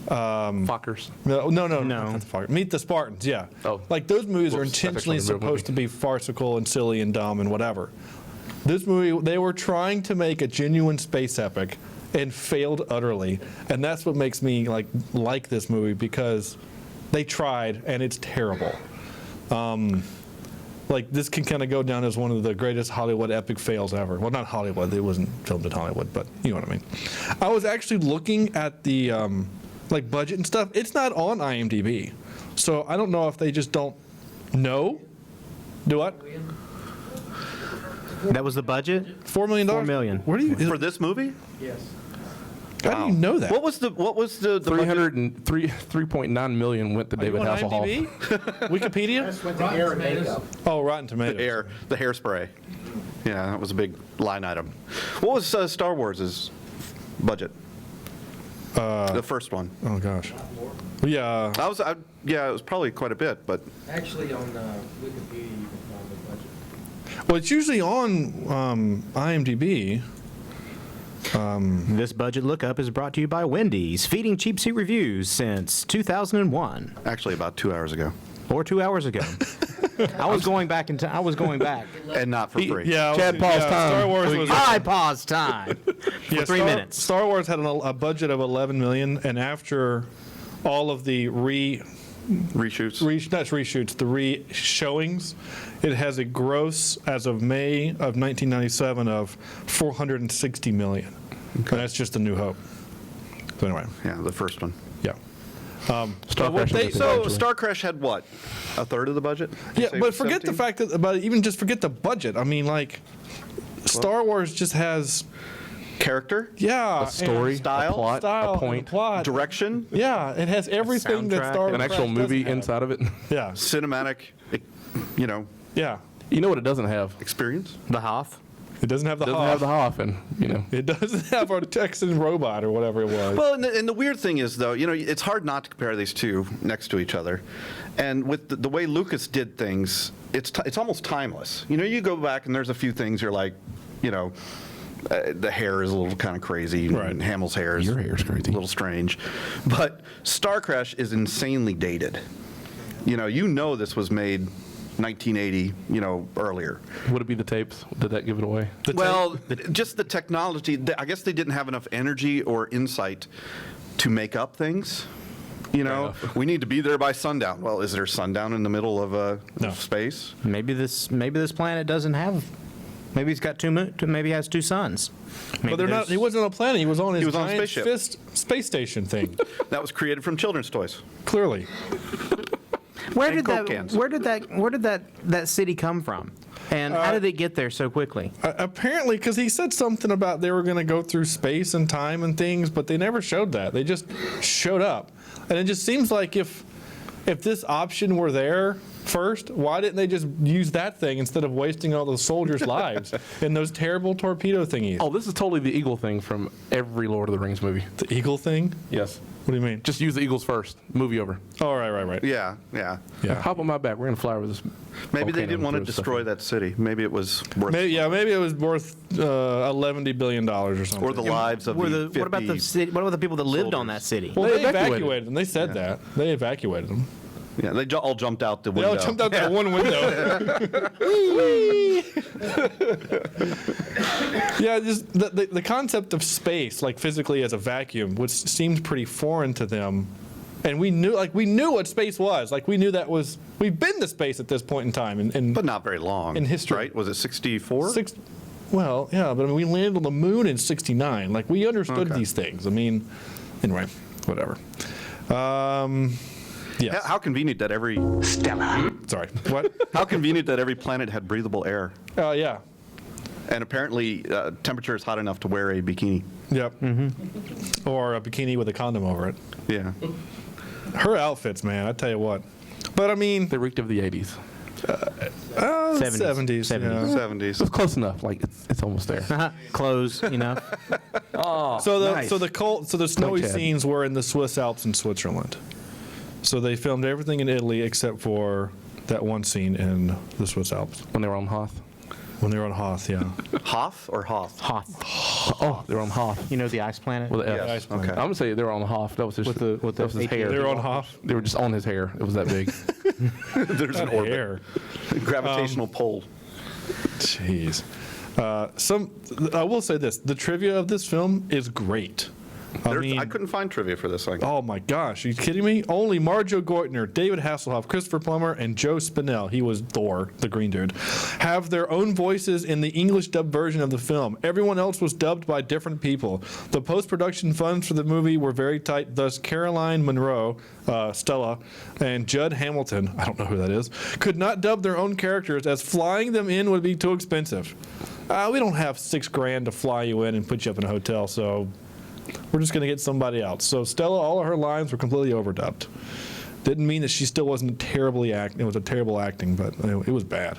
Speaker 3: Fockers.
Speaker 2: no,
Speaker 4: No.
Speaker 2: not the Fockers. Meet the Spartans. Yeah.
Speaker 3: Oh.
Speaker 2: Like those movies are
Speaker 3: Whoops, that's
Speaker 2: intentionally
Speaker 3: actually a real
Speaker 2: supposed to be farcical and silly and dumb and whatever. This movie, they were trying to make a genuine space epic, and failed utterly. And that's what makes me like this movie, because they tried and it's terrible. This can kind of go down as one of the greatest Hollywood epic fails ever. Well, not Hollywood. It wasn't filmed in Hollywood, but you know what I mean. I was actually looking at the budget and stuff. It's not on IMDb, so I don't know if they just don't know. Do what?
Speaker 4: That was the budget?
Speaker 2: $4 million.
Speaker 4: $4 million.
Speaker 2: Where do you
Speaker 5: For this movie?
Speaker 6: Yes.
Speaker 2: How do you know that?
Speaker 5: What was the
Speaker 3: 3.9 million went to David
Speaker 2: on
Speaker 3: Hasselhoff.
Speaker 2: IMDb? Wikipedia?
Speaker 6: Went to air and makeup.
Speaker 2: Oh, Rotten Tomatoes.
Speaker 5: the hairspray. Yeah, that was a big line item. What was Star Wars' budget? The first one.
Speaker 2: Oh gosh. Yeah.
Speaker 5: Yeah, it was probably quite a bit, but
Speaker 6: Actually, on Wikipedia, you can find the budget.
Speaker 2: Well, it's usually on IMDb.
Speaker 4: This budget lookup is brought to you by Wendy's, feeding cheap seat reviews since 2001.
Speaker 5: actually about 2 hours ago,
Speaker 4: Or 2 hours ago. I was going back.
Speaker 5: and not for free.
Speaker 2: Yeah.
Speaker 3: Chad paused time.
Speaker 2: Star Wars was.
Speaker 4: I paused time for 3 minutes.
Speaker 2: Star Wars had a budget of $11 million, and after all of the
Speaker 5: Reshoots.
Speaker 2: the re-showings, it has a gross as of May of 1997 of $460 million. And that's just A New Hope. So anyway,
Speaker 5: Yeah, the first one.
Speaker 2: yeah.
Speaker 3: Star Crash
Speaker 2: they-
Speaker 3: was
Speaker 5: So
Speaker 3: eventually.
Speaker 5: Star Crash had what? A third of the budget?
Speaker 2: Yeah, but forget the fact that, forget the budget. I mean, Star Wars just has,
Speaker 5: Character?
Speaker 2: yeah.
Speaker 3: A story,
Speaker 5: Style?
Speaker 3: a plot,
Speaker 2: Style,
Speaker 3: a
Speaker 2: and
Speaker 3: point,
Speaker 2: plot.
Speaker 5: Direction?
Speaker 2: Yeah, it has everything that
Speaker 4: soundtrack.
Speaker 2: Star Wars
Speaker 3: an actual movie
Speaker 2: doesn't have.
Speaker 3: inside of it.
Speaker 2: Yeah,
Speaker 5: Cinematic,
Speaker 2: yeah.
Speaker 3: You know what it doesn't have?
Speaker 5: experience?
Speaker 4: The Hoth.
Speaker 2: It doesn't have the
Speaker 3: It doesn't
Speaker 2: Hoth.
Speaker 3: have the Hoff, and
Speaker 2: It doesn't have our Texan robot or whatever it was.
Speaker 5: Well, and the weird thing is, though, it's hard not to compare these two next to each other. And with the way Lucas did things, it's almost timeless. You go back and there's a few things you're like, the hair is a little kind of crazy.
Speaker 2: Right.
Speaker 5: And Hamill's hair is
Speaker 3: Your hair's crazy.
Speaker 5: a little strange. But Star Crash is insanely dated. This was made 1980, earlier.
Speaker 3: would it be the tapes? Did that give it away?
Speaker 5: Well, just the technology. I guess they didn't have enough energy or insight to make up things.
Speaker 3: enough.
Speaker 5: We need to be there by sundown. Well, is there sundown in the middle of
Speaker 2: No.
Speaker 5: space?
Speaker 4: Maybe this planet doesn't have. Maybe he's got maybe he has two suns.
Speaker 2: But they're not. He wasn't on a planet. He was on his
Speaker 5: was on a
Speaker 2: giant
Speaker 5: spaceship.
Speaker 2: space station thing.
Speaker 5: That was created from children's toys.
Speaker 2: Clearly.
Speaker 4: Where
Speaker 5: And
Speaker 4: did
Speaker 5: Coke
Speaker 4: that?
Speaker 5: cans.
Speaker 4: Where did that city come from? And how did it get there so quickly?
Speaker 2: Apparently, because he said something about they were going to go through space and time and things, but they never showed that. They just showed up, and it just seems like if this option were there first, why didn't they just use that thing instead of wasting all those soldiers' lives in those terrible torpedo thingies?
Speaker 3: Oh, this is totally the eagle thing from every Lord of the Rings movie.
Speaker 2: The eagle thing?
Speaker 3: Yes.
Speaker 2: What do you mean?
Speaker 3: Just use the eagles first. Movie over.
Speaker 2: Oh, right.
Speaker 5: Yeah.
Speaker 2: Yeah.
Speaker 3: Hop on my back. We're gonna fly over this.
Speaker 5: Maybe they
Speaker 3: volcano
Speaker 5: didn't want to
Speaker 3: and throw stuff
Speaker 5: destroy
Speaker 3: in.
Speaker 5: that city. Maybe it was worth.
Speaker 2: Maybe it was worth $11 billion or something.
Speaker 5: Or the lives of
Speaker 4: What
Speaker 5: the
Speaker 4: about the
Speaker 5: 50
Speaker 4: city? What about the people that lived on that city?
Speaker 2: Well, they
Speaker 3: evacuated.
Speaker 2: evacuated them. They said that. They evacuated them.
Speaker 5: Yeah, they all jumped out the
Speaker 2: They
Speaker 5: window.
Speaker 2: all jumped out that one window. Yeah, just the concept of space, like physically as a vacuum, which seemed pretty foreign to them. And we knew what space was. Like we knew we've been to space at this point in time. And
Speaker 5: But not very long.
Speaker 2: In history.
Speaker 5: Right? Was it 64?
Speaker 2: Well, yeah, but I mean, we landed on the moon in '69. Like we understood
Speaker 5: Okay.
Speaker 2: these things. I mean, anyway, whatever. Yes.
Speaker 5: How convenient that every
Speaker 2: Sorry. What?
Speaker 5: how convenient that every planet had breathable air.
Speaker 2: Oh, yeah.
Speaker 5: And apparently, temperature is hot enough to wear a bikini.
Speaker 2: Yep. Mm-hmm. Or a bikini with a condom over it.
Speaker 5: Yeah.
Speaker 2: Her outfits, man, I tell you what. But I mean,
Speaker 3: They reeked of the 80s.
Speaker 2: 70s.
Speaker 4: 70s.
Speaker 2: Yeah.
Speaker 5: 70s.
Speaker 3: It's close enough. Like it's almost there.
Speaker 4: Clothes,
Speaker 2: So the snowy
Speaker 3: Chad.
Speaker 2: scenes were in the Swiss Alps in Switzerland. So they filmed everything in Italy except for that one scene in the Swiss Alps
Speaker 3: When they were on Hoth.
Speaker 2: when they were on Hoth. Yeah.
Speaker 5: Hoth or Hoth?
Speaker 4: Hoth.
Speaker 3: Oh, they were on Hoth.
Speaker 4: You know the ice planet?
Speaker 3: With an F.
Speaker 5: Yes.
Speaker 2: planet.
Speaker 5: Okay.
Speaker 3: I'm gonna say they were on Hoth. That was his.
Speaker 4: With the
Speaker 3: that was his hair.
Speaker 2: They were on Hoth.
Speaker 3: They were just on his hair. It was that big.
Speaker 5: There's an orbit.
Speaker 2: Hair.
Speaker 5: Gravitational pull.
Speaker 2: Jeez. I will say this: the trivia of this film is great.
Speaker 5: I couldn't find trivia for this thing.
Speaker 2: Oh my gosh, are you kidding me? Only Marjo Goitner, David Hasselhoff, Christopher Plummer, and Joe Spinell, he was Thor, the green dude, have their own voices in the English dubbed version of the film. Everyone else was dubbed by different people. The post-production funds for the movie were very tight, thus Caroline Munro, Stella, and Judd Hamilton, I don't know who that is, could not dub their own characters as flying them in would be too expensive. We don't have $6,000 to fly you in and put you up in a hotel, so we're just going to get somebody else. So Stella, all of her lines were completely overdubbed. Didn't mean that she still wasn't terribly acting. It was a terrible acting, but it was bad.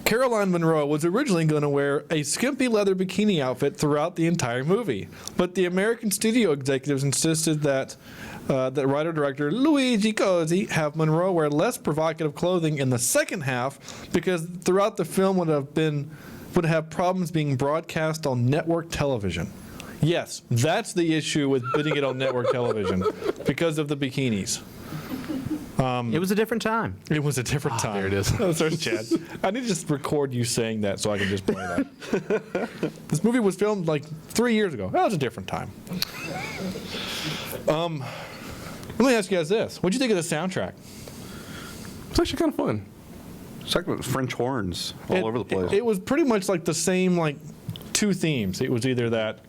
Speaker 2: Caroline Munro was originally going to wear a skimpy leather bikini outfit throughout the entire movie, but the American studio executives insisted that writer-director Luigi Cozzi have Munro wear less provocative clothing in the second half because throughout the film would have problems being broadcast on network television. Yes, that's the issue with putting it on network television, because of the bikinis.
Speaker 4: It was a different time.
Speaker 2: It was a different time.
Speaker 3: There it is.
Speaker 2: Oh, sorry, Chad. I need to just record you saying that so I can just play that. This movie was filmed like 3 years ago. That was a different time. Let me ask you guys this. What'd you think of the soundtrack?
Speaker 3: It's actually kind of fun.
Speaker 5: It's like with French horns all over the place.
Speaker 2: It was pretty much like the same, like, two themes. It was either that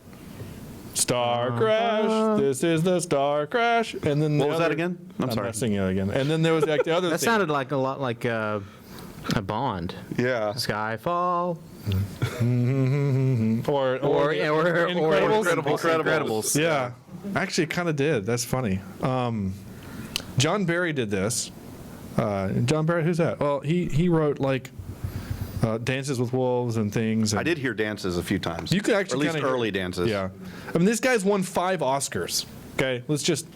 Speaker 2: Star Crash, this is the Star Crash, and then
Speaker 5: what was that again? I'm sorry.
Speaker 2: not singing it again. And then there was like the other
Speaker 4: That
Speaker 2: theme.
Speaker 4: sounded like a lot like a Bond.
Speaker 5: Yeah.
Speaker 4: Skyfall.
Speaker 2: or
Speaker 4: Incredibles.
Speaker 2: Yeah, actually, it kind of did. That's funny. John Barry did this. John Barry, who's that? Well, he wrote like Dances with Wolves and things. And
Speaker 5: I did hear dances a few times.
Speaker 2: You could actually,
Speaker 5: or at least early dances.
Speaker 2: Yeah, I mean, this guy's won 5 Oscars. Okay, let's just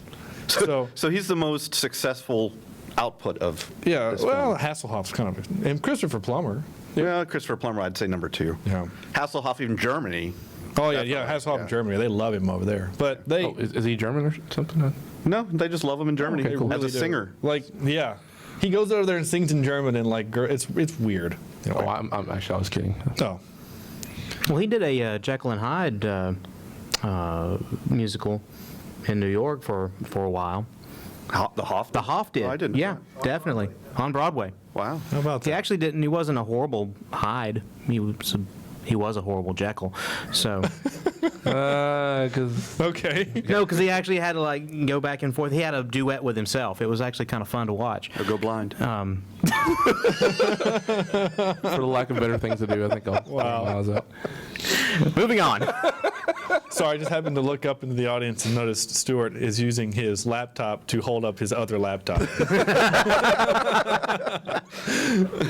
Speaker 2: so
Speaker 5: he's the most successful output of.
Speaker 2: Yeah,
Speaker 5: this
Speaker 2: well,
Speaker 5: film.
Speaker 2: Hasselhoff's kind of, and Christopher Plummer.
Speaker 5: Yeah, Christopher Plummer, I'd say number 2.
Speaker 2: Yeah.
Speaker 5: Hasselhoff, even Germany.
Speaker 2: Oh yeah, Hasselhoff in Germany. They love him over there. But they
Speaker 3: is he German or something?
Speaker 5: No, they just love him in Germany
Speaker 2: Okay, cool.
Speaker 5: as a
Speaker 2: Really do.
Speaker 5: singer.
Speaker 2: Like, yeah, he goes over there and sings in German, and like, it's weird. You know,
Speaker 3: Oh, I'm actually, I was kidding.
Speaker 2: oh,
Speaker 4: Well, he did a Jekyll and Hyde musical in New York for a while.
Speaker 5: The Hoff?
Speaker 4: The Hoff did.
Speaker 5: Oh, I didn't.
Speaker 4: Yeah, definitely. On Broadway.
Speaker 5: Wow.
Speaker 2: how about
Speaker 4: He
Speaker 2: that?
Speaker 4: actually didn't. He wasn't a horrible Hyde. He was a horrible Jekyll. So
Speaker 3: Because
Speaker 2: Okay.
Speaker 4: no, because he actually had to like go back and forth. He had a duet with himself. It was actually kind of fun to watch.
Speaker 5: Or go blind.
Speaker 3: for the lack of better things to do, I think I'll allow that.
Speaker 4: Moving on.
Speaker 2: Sorry, I just happened to look up into the audience and noticed Stuart is using his laptop to hold up his other laptop.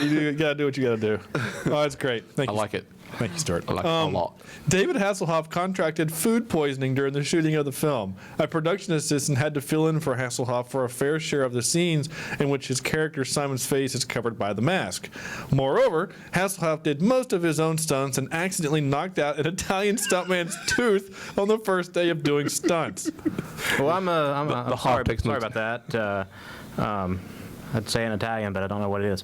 Speaker 2: You gotta do what you gotta do. Oh, that's great. Thank
Speaker 3: I
Speaker 2: you.
Speaker 3: like it.
Speaker 2: Thank you, Stuart.
Speaker 3: I like it a lot.
Speaker 2: David Hasselhoff contracted food poisoning during the shooting of the film. A production assistant had to fill in for Hasselhoff for a fair share of the scenes in which his character Simon's face is covered by the mask. Moreover, Hasselhoff did most of his own stunts and accidentally knocked out an Italian stuntman's tooth on the first day of doing stunts.
Speaker 4: Well, I'm
Speaker 3: the
Speaker 4: sorry,
Speaker 3: hot takes
Speaker 4: sorry
Speaker 3: notes.
Speaker 4: about that. I'd say in Italian, but I don't know what it is.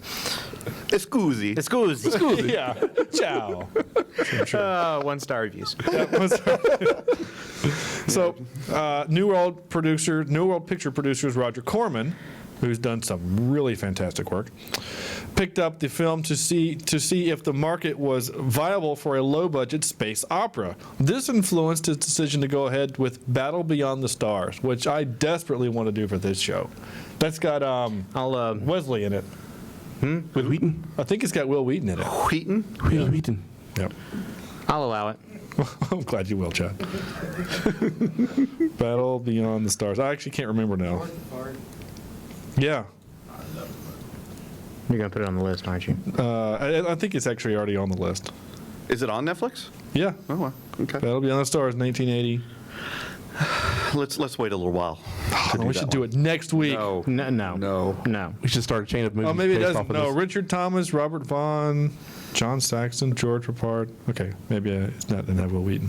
Speaker 5: Scusi.
Speaker 4: Scusi.
Speaker 2: Yeah. Ciao.
Speaker 4: 1-star reviews.
Speaker 2: So, New World Picture producers Roger Corman, who's done some really fantastic work, picked up the film to see if the market was viable for a low-budget space opera. This influenced his decision to go ahead with Battle Beyond the Stars, which I desperately want to do for this show. That's got Wesley in it.
Speaker 3: With Wheaton?
Speaker 2: I think it's got Will Wheaton in it.
Speaker 5: Wheaton?
Speaker 3: Wheaton.
Speaker 2: Yep.
Speaker 4: I'll allow it.
Speaker 2: I'm glad you will, Chad. Battle Beyond the Stars. I actually can't remember now. Yeah.
Speaker 4: You're going to put it on the list, aren't you?
Speaker 2: I think it's actually already on the list.
Speaker 5: Is it on Netflix?
Speaker 2: Yeah.
Speaker 5: Oh, wow. Okay.
Speaker 2: Battle Beyond the Stars, 1980.
Speaker 5: Let's wait a little while.
Speaker 2: We should do it next week.
Speaker 5: No.
Speaker 4: No.
Speaker 3: We should start a chain of movies.
Speaker 2: Oh, maybe it
Speaker 3: based
Speaker 2: doesn't.
Speaker 3: off of
Speaker 2: No,
Speaker 3: this.
Speaker 2: Richard Thomas, Robert Vaughn, John Saxon, George Rapard. Okay, maybe it's not Will Wheaton.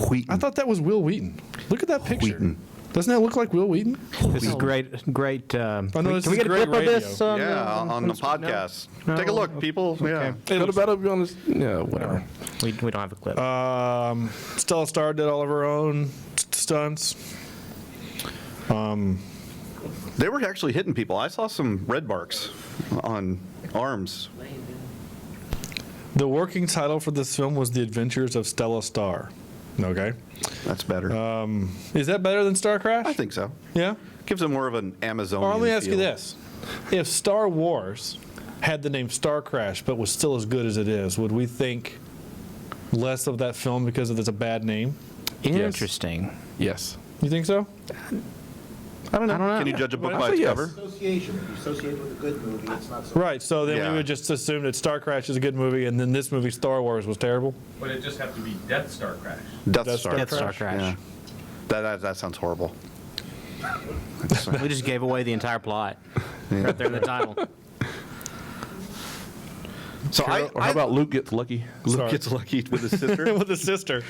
Speaker 5: Wheaton.
Speaker 2: I thought that was Will Wheaton. Look at that picture.
Speaker 5: Wheaton.
Speaker 2: Doesn't that look like Will Wheaton?
Speaker 4: This is great.
Speaker 2: I know this
Speaker 4: Can we
Speaker 2: is
Speaker 4: get a
Speaker 2: great
Speaker 4: clip of this?
Speaker 5: Yeah, on the podcast.
Speaker 4: No?
Speaker 5: Take a look, people. Yeah.
Speaker 3: What about it on this? Yeah, whatever.
Speaker 4: We don't have a clip.
Speaker 2: Stella Star did all of her own stunts.
Speaker 5: They were actually hitting people. I saw some red marks on arms.
Speaker 2: The working title for this film was The Adventures of Stella Star. Okay.
Speaker 5: That's better.
Speaker 2: Is that better than Star Crash?
Speaker 5: I think so.
Speaker 2: Yeah?
Speaker 5: Gives it more of an Amazonian
Speaker 2: Or let me ask you
Speaker 5: feel.
Speaker 2: this. If Star Wars had the name Star Crash but was still as good as it is, would we think less of that film because it's a bad name?
Speaker 4: Interesting.
Speaker 3: Yes.
Speaker 2: You think so?
Speaker 5: I don't know.
Speaker 4: I don't know.
Speaker 5: Can you judge a book
Speaker 3: I'd
Speaker 5: by
Speaker 3: say
Speaker 5: its
Speaker 3: yes.
Speaker 5: cover?
Speaker 6: Association. If you associate with a good movie, it's not so.
Speaker 2: Right, so then
Speaker 5: Yeah.
Speaker 2: we would just assume that Star Crash is a good movie and then this movie, Star Wars, was terrible?
Speaker 12: Would it just have to be Death Star Crash?
Speaker 5: Death Star.
Speaker 4: Death Star Crash.
Speaker 5: Yeah. That sounds horrible.
Speaker 4: We just gave away the entire plot right there in the title.
Speaker 5: So
Speaker 3: Or how about Luke gets lucky?
Speaker 5: Luke
Speaker 2: Sorry.
Speaker 5: gets lucky with his sister?
Speaker 2: With his sister.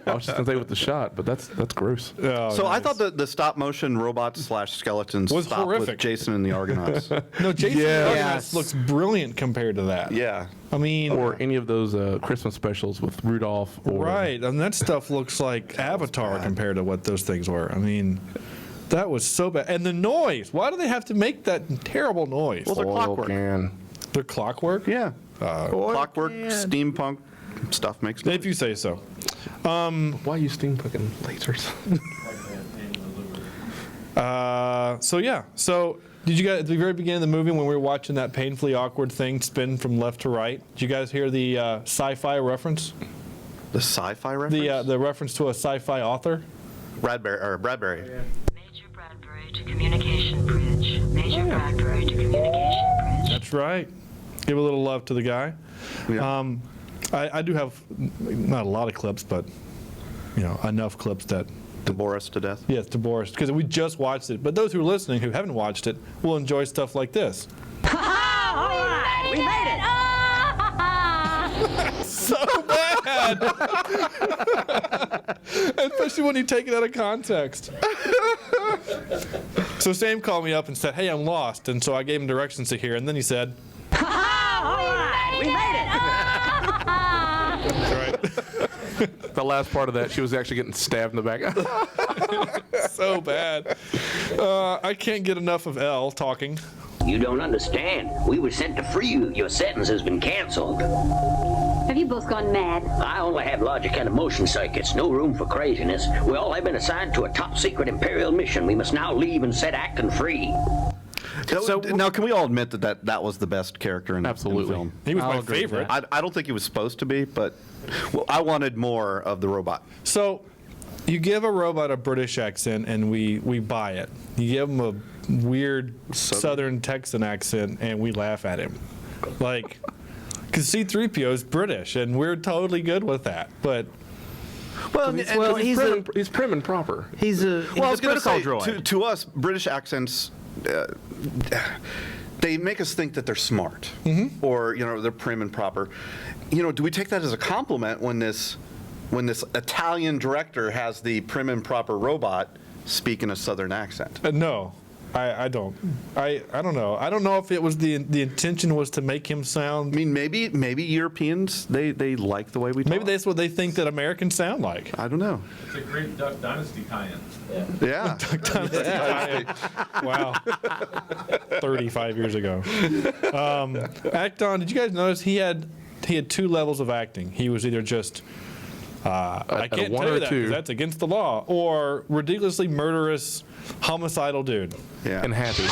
Speaker 3: I was just gonna say with the shot, but that's gross.
Speaker 2: Oh,
Speaker 5: So I
Speaker 2: nice.
Speaker 5: thought the stop motion robots / skeletons
Speaker 2: Was
Speaker 5: stopped
Speaker 2: horrific.
Speaker 5: with Jason and the Argonauts.
Speaker 2: No, Jason
Speaker 3: Yes.
Speaker 2: Argonauts looks brilliant compared to that.
Speaker 5: Yeah.
Speaker 2: I mean,
Speaker 3: Or any of those Christmas specials with Rudolph. Or,
Speaker 2: right, and that stuff looks like Avatar compared to what those things were. I mean, that was so bad. And the noise. Why do they have to make that terrible noise?
Speaker 5: Well, they're
Speaker 3: Oil
Speaker 5: clockwork.
Speaker 3: can.
Speaker 2: They're clockwork?
Speaker 5: Yeah. Clockwork, steampunk stuff makes
Speaker 2: If you say so.
Speaker 3: Why use steampunking lasers?
Speaker 2: So yeah. So did you guys at the very beginning of the movie when we were watching that painfully awkward thing spin from left to right? Did you guys hear the sci-fi reference?
Speaker 5: The sci-fi reference?
Speaker 2: The reference to a sci-fi author?
Speaker 5: Bradbury.
Speaker 8: Major Bradbury to communication bridge. Major Bradbury to communication bridge.
Speaker 2: That's right. Give a little love to the guy.
Speaker 5: Yeah.
Speaker 2: I do have not a lot of clips, but enough clips that.
Speaker 5: To bore us to death.
Speaker 2: Yes, to bore us, because we just watched it. But those who are listening who haven't watched it will enjoy stuff like this.
Speaker 8: All right, we made it.
Speaker 2: So bad, especially when you take it out of context. So Sam called me up and said, "Hey, I'm lost," and so I gave him directions to here, and then he said,
Speaker 8: All right, we made it.
Speaker 2: "Right."
Speaker 3: The last part of that, she was actually getting stabbed in the back.
Speaker 2: So bad. I can't get enough of Elle talking.
Speaker 13: You don't understand. We were sent to free you. Your sentence has been canceled.
Speaker 8: Have you both gone mad?
Speaker 13: I only have logic and emotion circuits. No room for craziness. We all have been assigned to a top-secret Imperial mission. We must now leave and set acting free.
Speaker 5: So now, can we all admit that was the best character in the film?
Speaker 2: He was
Speaker 4: I'll
Speaker 2: my
Speaker 4: agree with
Speaker 2: favorite.
Speaker 5: I don't think he was supposed to be, but I wanted more of the robot.
Speaker 2: So, you give a robot a British accent and we buy it. You give him a weird Southern Texan accent and we laugh at him. Like, because C-3PO is British and we're totally good with that. But
Speaker 3: he's prim and proper.
Speaker 4: He's a
Speaker 5: Well, I was going to say,
Speaker 4: droid.
Speaker 5: to us, British accents, they make us think that they're smart, or they're prim and proper. Do we take that as a compliment when this Italian director has the prim and proper robot speak in a Southern accent?
Speaker 2: no, I don't. I don't know. I don't know if it was the intention was to make him sound.
Speaker 5: I mean, maybe Europeans they like the way we talk.
Speaker 2: Maybe that's what they think that Americans sound like.
Speaker 5: I don't know.
Speaker 12: It's a great Duck Dynasty tie-in.
Speaker 5: Yeah.
Speaker 2: Wow. 35 years ago. Acton, did you guys notice he had 2 levels of acting? He was either just I can't
Speaker 3: one
Speaker 2: tell
Speaker 3: or
Speaker 2: you that
Speaker 3: two.
Speaker 2: 'cause that's against the law, or ridiculously murderous, homicidal dude.
Speaker 5: Yeah.
Speaker 3: And happy.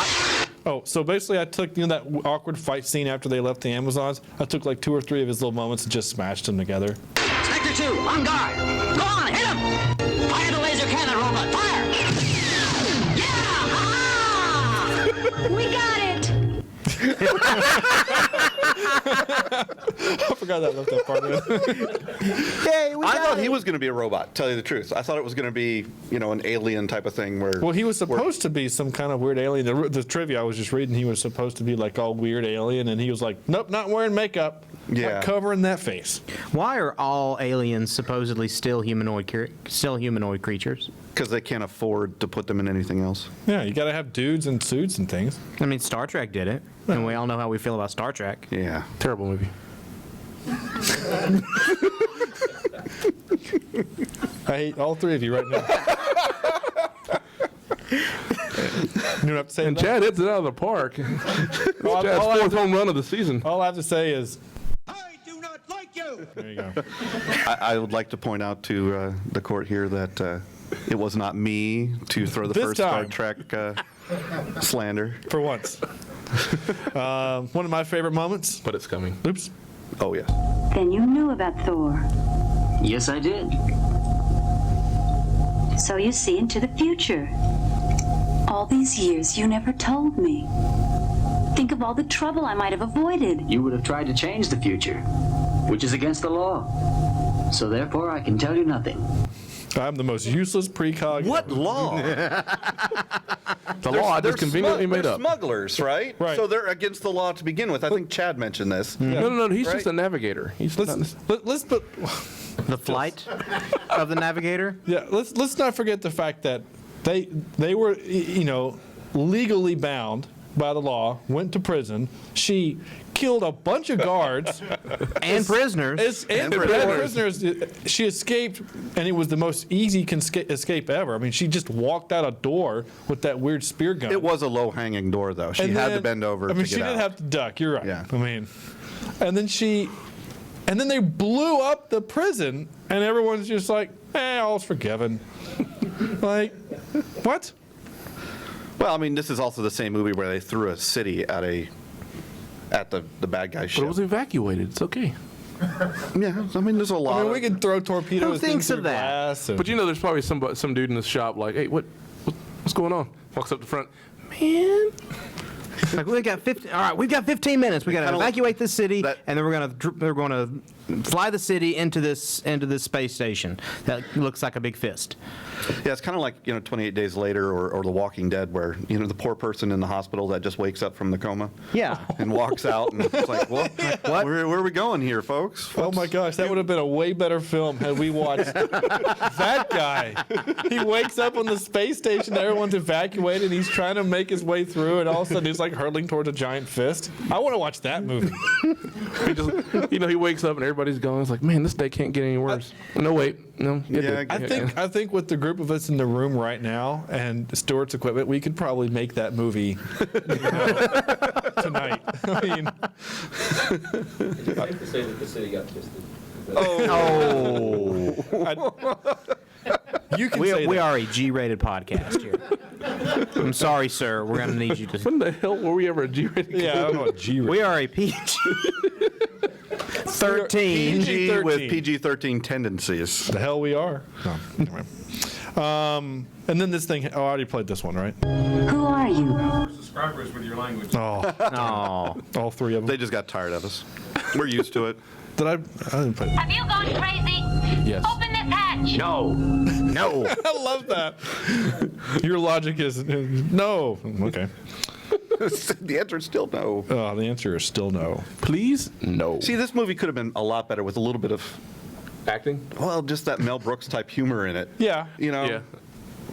Speaker 2: Oh, so basically I took that awkward fight scene after they left the Amazons. I took like 2 or 3 of his little moments and just smashed them together.
Speaker 13: Sector 2, on guard. Go on, hit him! Fire the laser cannon, robot. Fire! Yeah!
Speaker 8: We got it.
Speaker 2: I forgot that left that part in.
Speaker 5: I thought he was going to be a robot, tell you the truth. I thought it was going to be, an alien type of thing where...
Speaker 2: Well, he was supposed to be some kind of weird alien. The trivia I was just reading, he was supposed to be like all weird alien, and he was like, nope, not wearing makeup.
Speaker 5: Yeah.
Speaker 2: Not covering that face.
Speaker 4: Why are all aliens supposedly still humanoid creatures?
Speaker 5: Because they can't afford to put them in anything else.
Speaker 2: Yeah, you got to have dudes in suits and things.
Speaker 4: I mean, Star Trek did it, and we all know how we feel about Star Trek.
Speaker 5: Yeah.
Speaker 3: Terrible movie.
Speaker 2: I hate all three of you right now. You don't have to say
Speaker 3: And
Speaker 2: that.
Speaker 3: Chad hits it out of the park. Chad's
Speaker 2: all I have
Speaker 3: fourth home run of the season.
Speaker 2: All I have to say is,
Speaker 7: I do not like you.
Speaker 2: there you go.
Speaker 5: I would like to point out to the court here that it was not me to throw the
Speaker 2: This
Speaker 5: first Star
Speaker 2: time.
Speaker 5: Trek slander.
Speaker 2: For once. One of my favorite moments.
Speaker 3: But it's coming.
Speaker 2: Oops.
Speaker 5: Oh, yes.
Speaker 8: Then you knew about Thor.
Speaker 13: Yes, I did.
Speaker 8: So you see into the future. All these years you never told me. Think of all the trouble I might have avoided.
Speaker 13: You would have tried to change the future, which is against the law. So therefore, I can tell you nothing.
Speaker 2: I'm the most useless precog.
Speaker 5: What law?
Speaker 3: The law I just conveniently made up.
Speaker 5: Smugglers, right?
Speaker 2: Right.
Speaker 5: So they're against the law to begin with. I think Chad mentioned this.
Speaker 3: No. He's
Speaker 5: Right.
Speaker 3: just a navigator. He's not,
Speaker 2: Let's put.
Speaker 4: The flight of the Navigator.
Speaker 2: Yeah, let's not forget the fact that they were, legally bound by the law, went to prison. She killed a bunch of guards
Speaker 4: And prisoners.
Speaker 2: and prisoners. She escaped, and it was the most easy escape ever. I mean, she just walked out a door with that weird spear gun.
Speaker 5: It was a low-hanging door, though. She
Speaker 2: And
Speaker 5: had
Speaker 2: then-
Speaker 5: to bend over
Speaker 2: I mean,
Speaker 5: to
Speaker 2: she
Speaker 5: get
Speaker 2: didn't
Speaker 5: out.
Speaker 2: have to duck. You're right.
Speaker 5: Yeah.
Speaker 2: I mean, and then they blew up the prison, and everyone's just like, all's forgiven. Like, what?
Speaker 5: Well, I mean, this is also the same movie where they threw a city at the bad guy's
Speaker 3: but
Speaker 5: ship.
Speaker 3: it was evacuated. It's okay.
Speaker 5: Yeah, I mean, there's a lot.
Speaker 2: I mean, we can throw torpedoes
Speaker 4: Who thinks
Speaker 2: through
Speaker 4: of that?
Speaker 2: glass. And,
Speaker 3: But there's probably some dude in the shop like, hey, what's going on? Walks up to front. Man.
Speaker 4: Like we got 15. All right, we've got 15 minutes. We got to
Speaker 5: Kinda
Speaker 4: evacuate this city,
Speaker 5: that-
Speaker 4: and then we're going to fly the city into this space station that looks like a big fist.
Speaker 5: Yeah, it's kind of like 28 Days Later or The Walking Dead, where the poor person in the hospital that just wakes up from the coma.
Speaker 4: Yeah.
Speaker 5: And walks out, and it's like, what? Where are we going here, folks?
Speaker 2: oh my gosh, that would have been a way better film had we watched that guy. He wakes up on the space station, everyone's evacuated, he's trying to make his way through, and all of a sudden he's like hurtling towards a giant fist. I want to watch that movie.
Speaker 3: He just, he wakes up and everybody's going. It's like, man, this day can't get any worse. No, wait. No. it
Speaker 5: Yeah,
Speaker 3: did.
Speaker 2: I think with the group of us in the room right now and Stuart's equipment, we could probably make that movie tonight. I mean,
Speaker 9: Is it safe to say that the city got fisted?
Speaker 2: you can say
Speaker 4: We
Speaker 2: that.
Speaker 4: are a G-rated podcast here. I'm sorry, sir. We're going to need you to.
Speaker 3: When the hell were we ever a G-rated?
Speaker 2: Yeah, I don't know what G.
Speaker 4: We are a PG. 13.
Speaker 5: PG with
Speaker 2: PG-13.
Speaker 5: PG-13 tendencies.
Speaker 2: The hell we are. No, anyway. And then this thing. Oh, I already played this one, right?
Speaker 8: Who are you?
Speaker 12: Subscribers with your language.
Speaker 2: Oh,
Speaker 4: Oh.
Speaker 2: all three of them.
Speaker 5: They just got tired of us. We're used to it.
Speaker 2: Did I didn't play.
Speaker 8: Have you gone crazy?
Speaker 3: Yes.
Speaker 8: Open this hatch.
Speaker 13: No.
Speaker 4: No.
Speaker 2: I love that. Your logic is no. Okay.
Speaker 5: The answer is still no.
Speaker 2: The answer is still no.
Speaker 3: Please? No.
Speaker 5: See, this movie could have been a lot better with a little bit of,
Speaker 3: Acting?
Speaker 5: well, just that Mel Brooks type humor in it.
Speaker 2: Yeah.
Speaker 3: Yeah.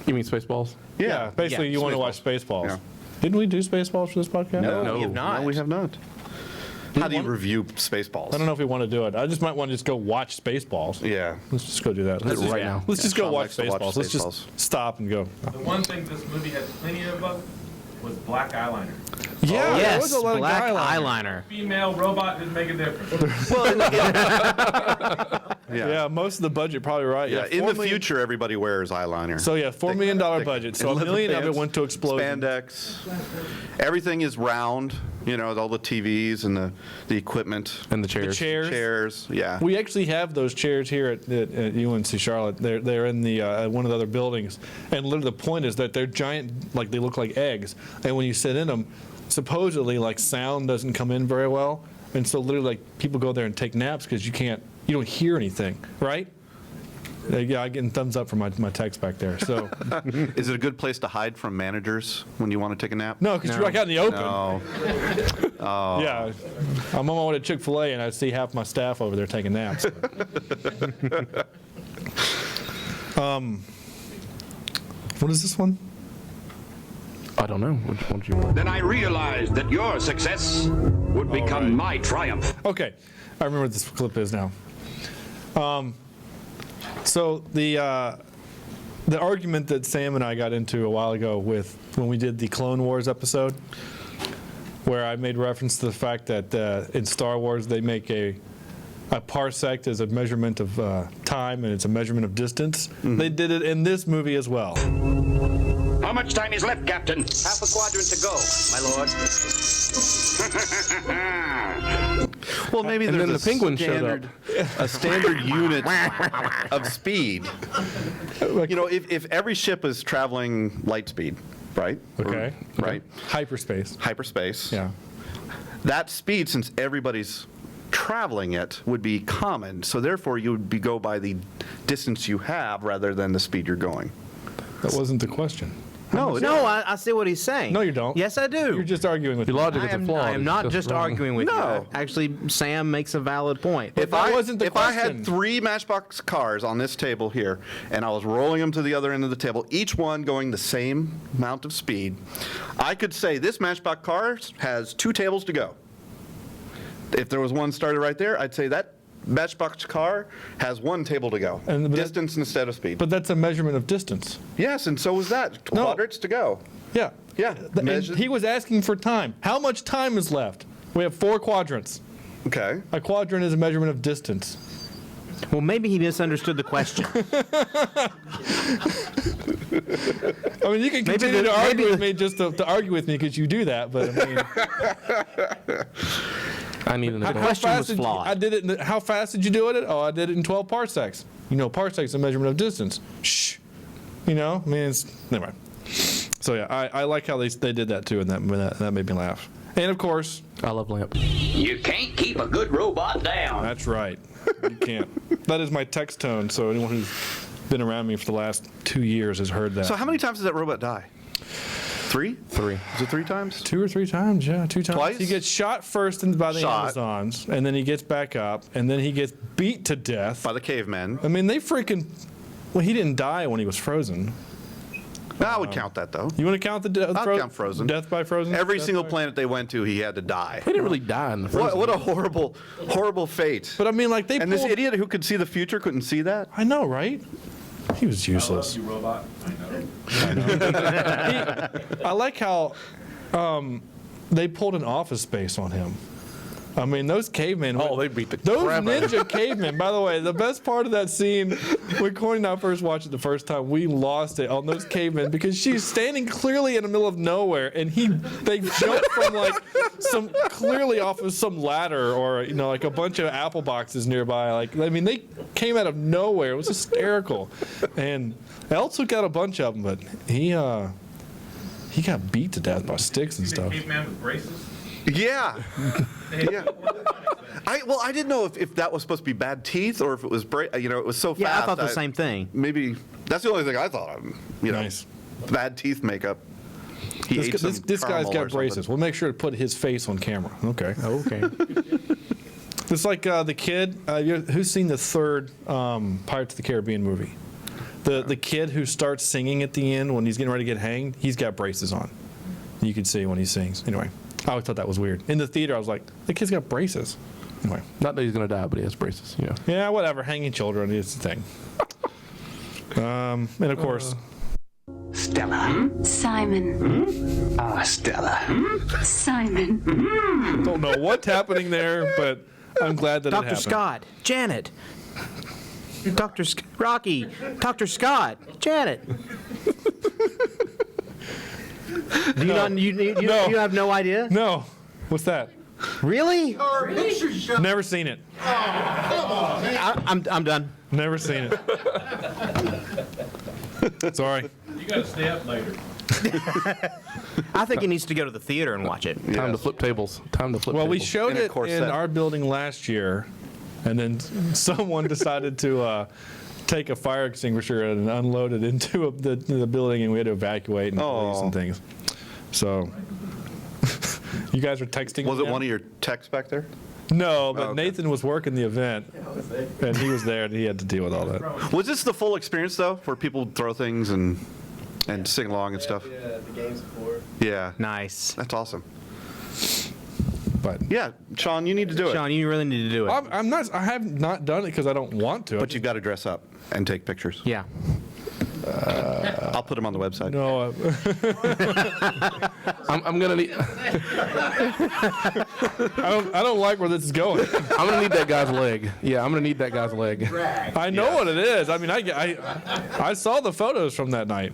Speaker 3: You mean Spaceballs?
Speaker 2: Yeah. Basically,
Speaker 4: Yeah,
Speaker 2: you want to watch Spaceballs.
Speaker 5: Yeah.
Speaker 2: Didn't we do Spaceballs for this podcast?
Speaker 4: No, we have not.
Speaker 5: No, we have not. How do you review Spaceballs?
Speaker 2: I don't know if we want to do it. I just might want to just go watch Spaceballs.
Speaker 5: Yeah.
Speaker 2: Let's just go do that. Let's
Speaker 3: it
Speaker 2: just,
Speaker 3: right now.
Speaker 2: Let's just go
Speaker 5: Sean
Speaker 2: watch
Speaker 5: likes to watch
Speaker 2: Spaceballs. Let's
Speaker 5: Spaceballs.
Speaker 2: just stop and go.
Speaker 12: The one thing this movie had plenty of was black eyeliner.
Speaker 2: Yeah, there
Speaker 4: Yes,
Speaker 2: was a lot
Speaker 4: black
Speaker 2: of
Speaker 4: eyeliner.
Speaker 12: Female robot didn't make a difference.
Speaker 2: Yeah, most of the budget probably right.
Speaker 5: Yeah, in
Speaker 2: $4
Speaker 5: the
Speaker 2: million
Speaker 5: future, everybody wears eyeliner.
Speaker 2: So yeah, $4 million budget. So
Speaker 5: And
Speaker 2: $1
Speaker 5: leather
Speaker 2: million of it
Speaker 5: pants,
Speaker 2: went to explosion.
Speaker 5: Spandex. Everything is round, all the TVs and the equipment.
Speaker 3: And the chairs.
Speaker 2: Chairs.
Speaker 5: Yeah.
Speaker 2: We actually have those chairs here at UNC Charlotte. They're in the one of the other buildings, and literally the point is that they're giant, like they look like eggs, and when you sit in them, supposedly like sound doesn't come in very well, and so literally like people go there and take naps because you don't hear anything, right? Yeah, I'm getting thumbs up from my text back there. So
Speaker 5: Is it a good place to hide from managers when you want to take a nap?
Speaker 2: no, because you're like out in the open.
Speaker 5: No.
Speaker 2: Yeah, I'm on my way to Chick-fil-A and I see half my staff over there taking naps. What is this one?
Speaker 3: I don't know. Which one do you want?
Speaker 14: Then I realized that your success would become my triumph.
Speaker 2: Okay, I remember what this clip is now. So the argument that Sam and I got into a while ago with when we did the Clone Wars episode, where I made reference to the fact that in Star Wars they make a parsec as a measurement of time and it's a measurement of distance. They did it in this movie as well.
Speaker 14: How much time is left, Captain?
Speaker 13: Half a quadrant to go, my lord.
Speaker 5: Well, maybe
Speaker 3: And
Speaker 5: there's
Speaker 3: then the penguin showed up.
Speaker 5: a standard unit of speed. You know, if every ship is traveling light speed, right?
Speaker 2: Okay.
Speaker 5: Right.
Speaker 2: Hyperspace.
Speaker 5: Hyperspace.
Speaker 2: Yeah.
Speaker 5: That speed, since everybody's traveling it, would be common. So therefore, you would go by the distance you have rather than the speed you're going.
Speaker 2: That wasn't the question.
Speaker 5: No,
Speaker 4: I see what he's saying.
Speaker 2: No, you don't.
Speaker 4: Yes, I do.
Speaker 2: You're just arguing with
Speaker 3: Your
Speaker 2: me.
Speaker 3: logic is a flaw.
Speaker 4: I am not just
Speaker 3: wrong.
Speaker 4: arguing with
Speaker 5: No.
Speaker 4: you. Actually, Sam makes a valid point.
Speaker 5: If
Speaker 2: that
Speaker 5: I
Speaker 2: wasn't the
Speaker 5: if I
Speaker 2: question.
Speaker 5: had 3 Matchbox cars on this table here, and I was rolling them to the other end of the table, each one going the same amount of speed, I could say this Matchbox car has 2 tables to go. If there was one started right there, I'd say that Matchbox car has 1 table to go.
Speaker 2: And- but that-
Speaker 5: Distance instead of speed.
Speaker 2: But that's a measurement of distance.
Speaker 5: Yes, and so was that.
Speaker 2: No.
Speaker 5: Quadrants to go.
Speaker 2: Yeah.
Speaker 5: Yeah.
Speaker 2: And
Speaker 5: Measure-
Speaker 2: he was asking for time. How much time is left? We have 4 quadrants.
Speaker 5: Okay.
Speaker 2: A quadrant is a measurement of distance.
Speaker 4: Well, maybe he misunderstood the question.
Speaker 2: I mean, you can
Speaker 4: Maybe
Speaker 2: continue
Speaker 4: the-
Speaker 2: to argue
Speaker 4: maybe
Speaker 2: with
Speaker 4: the-
Speaker 2: me just to argue with me because you do that, but I mean,
Speaker 3: I need an
Speaker 4: The
Speaker 3: example.
Speaker 4: question was
Speaker 2: did you,
Speaker 4: flawed.
Speaker 2: I did it. How fast did you do it? Oh, I did it in 12 parsecs. You know, parsecs a measurement of distance. Shh. You know, I mean, it's never mind. So yeah, I like how they did that too, and that made me laugh. And of course,
Speaker 3: I love lamp.
Speaker 13: You can't keep a good robot down.
Speaker 2: that's right. You can't. That is my text tone. So anyone who's been around me for the last 2 years has heard that.
Speaker 5: So how many times does that robot die? 3?
Speaker 3: 3.
Speaker 5: Is it 3 times?
Speaker 2: 2 or 3 times, yeah, 2 times.
Speaker 5: Twice?
Speaker 2: He gets shot first by the
Speaker 5: Shot.
Speaker 2: Amazons, and then he gets back up, and then he gets beat to death.
Speaker 5: By the cavemen.
Speaker 2: I mean, they freaking. Well, he didn't die when he was frozen.
Speaker 5: I would count that, though.
Speaker 2: You want to count the
Speaker 5: I'll count frozen.
Speaker 2: death by frozen?
Speaker 5: Every
Speaker 2: Death
Speaker 5: single
Speaker 2: by-
Speaker 5: planet they went to, he had to die.
Speaker 3: He didn't really die in the first.
Speaker 5: What a horrible, horrible fate.
Speaker 2: But I mean, like they.
Speaker 5: And this
Speaker 2: pulled-
Speaker 5: idiot who could see the future couldn't see that?
Speaker 2: I know, right? He was useless.
Speaker 12: You robot. I know.
Speaker 2: I like how they pulled an Office Space on him. I mean, those cavemen.
Speaker 3: Oh, they beat the
Speaker 2: those
Speaker 3: crap out of
Speaker 2: ninja cavemen. By the way, the best part of that scene, when Corey and I first watched it the first time, we lost it on those cavemen because she's standing clearly in the middle of nowhere, and they jumped from like some clearly off of some ladder or like a bunch of apple boxes nearby. Like I mean, they came out of nowhere. It was hysterical, and Elle took out a bunch of them, but he got beat to death by sticks and stuff.
Speaker 12: Caveman with braces.
Speaker 5: Yeah. Yeah. I didn't know if that was supposed to be bad teeth or if it was, it was so fast.
Speaker 4: Yeah, I thought the same thing.
Speaker 5: Maybe that's the only thing I thought of.
Speaker 2: Nice.
Speaker 5: Bad teeth makeup. He ate some
Speaker 2: This guy's
Speaker 5: caramel
Speaker 2: got
Speaker 5: or
Speaker 2: braces.
Speaker 5: something.
Speaker 2: We'll make sure to put his face on camera. Okay.
Speaker 3: Okay.
Speaker 2: It's like the kid. Who's seen the third Pirates of the Caribbean movie? The kid who starts singing at the end when he's getting ready to get hanged. He's got braces on. You can see when he sings. Anyway, I always thought that was weird. In the theater, I was like, the kid's got braces. Anyway.
Speaker 3: Not that he's gonna die, but he has braces. You know.
Speaker 2: Yeah, whatever. Hanging children is the thing. And of course.
Speaker 13: Stella.
Speaker 8: Simon.
Speaker 13: Ah, Stella.
Speaker 8: Simon.
Speaker 2: Don't know what's happening there, but I'm glad that it
Speaker 4: Dr.
Speaker 2: happened.
Speaker 4: Scott, Janet. Rocky, Dr. Scott, Janet. Do you not?
Speaker 2: No.
Speaker 4: You have no idea?
Speaker 2: No. What's that?
Speaker 4: Really?
Speaker 2: Never seen it.
Speaker 4: I'm done.
Speaker 2: Never seen it. Sorry.
Speaker 12: You gotta stay up later.
Speaker 4: I think he needs to go to the theater and watch it.
Speaker 3: Time to flip tables. Time to flip.
Speaker 2: Well, we
Speaker 3: tables.
Speaker 2: showed
Speaker 5: In a
Speaker 2: it
Speaker 5: corset.
Speaker 2: in our building last year, and then someone decided to take a fire extinguisher and unload it into the building, and we had to evacuate and police and things. So, you guys are texting.
Speaker 5: Was
Speaker 2: me
Speaker 5: it
Speaker 2: now?
Speaker 5: one of your texts back there?
Speaker 2: No, but
Speaker 5: okay.
Speaker 2: Nathan was working the event, and he was there, and he had to deal with all that.
Speaker 5: Was this the full experience though, where people throw things and? and sing along and stuff.
Speaker 6: Yeah, the games before.
Speaker 5: Yeah.
Speaker 4: Nice.
Speaker 5: That's awesome.
Speaker 2: But
Speaker 5: Yeah, Sean, you need to do it.
Speaker 4: Sean, you really need to do it.
Speaker 2: I'm not. I have not done it because I don't want to.
Speaker 5: But you've got to dress up and take pictures.
Speaker 4: Yeah.
Speaker 5: I'll put them on the website.
Speaker 2: No,
Speaker 3: I'm gonna need.
Speaker 2: I don't like where this is going.
Speaker 3: I'm gonna need that guy's leg. Yeah, I'm gonna need that guy's leg.
Speaker 2: I know what it is. I mean, I saw the photos from that night.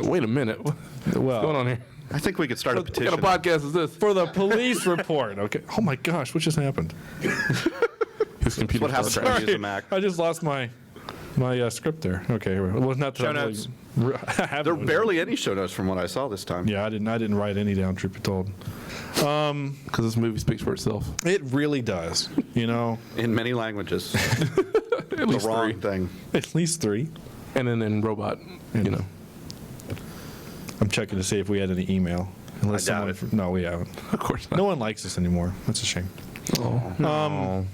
Speaker 3: Wait a minute. What's going on here?
Speaker 5: I think we could start a
Speaker 3: What
Speaker 5: petition.
Speaker 3: kind of podcast is this?
Speaker 2: For the police report. Okay. Oh my gosh, what just happened?
Speaker 3: His computer.
Speaker 5: What happens when you use a Mac?
Speaker 2: I just lost my script there. Okay, here we go. Well, not that
Speaker 4: Show
Speaker 2: I'm really-
Speaker 4: notes.
Speaker 2: I have
Speaker 5: There are
Speaker 2: those.
Speaker 5: barely any show notes from what I saw this time.
Speaker 2: Yeah, I didn't write any down. Truth be told,
Speaker 3: Because this movie speaks for itself.
Speaker 2: it really does. You know,
Speaker 5: In many languages.
Speaker 3: At
Speaker 5: The
Speaker 3: least
Speaker 5: wrong
Speaker 3: three.
Speaker 5: thing.
Speaker 2: at least 3.
Speaker 3: And then in Robot, you know.
Speaker 2: I'm checking to see if we had any email. Unless
Speaker 5: I doubt
Speaker 2: someone, no, we haven't.
Speaker 3: Of course not.
Speaker 2: No one likes us anymore. That's a shame.
Speaker 3: Oh.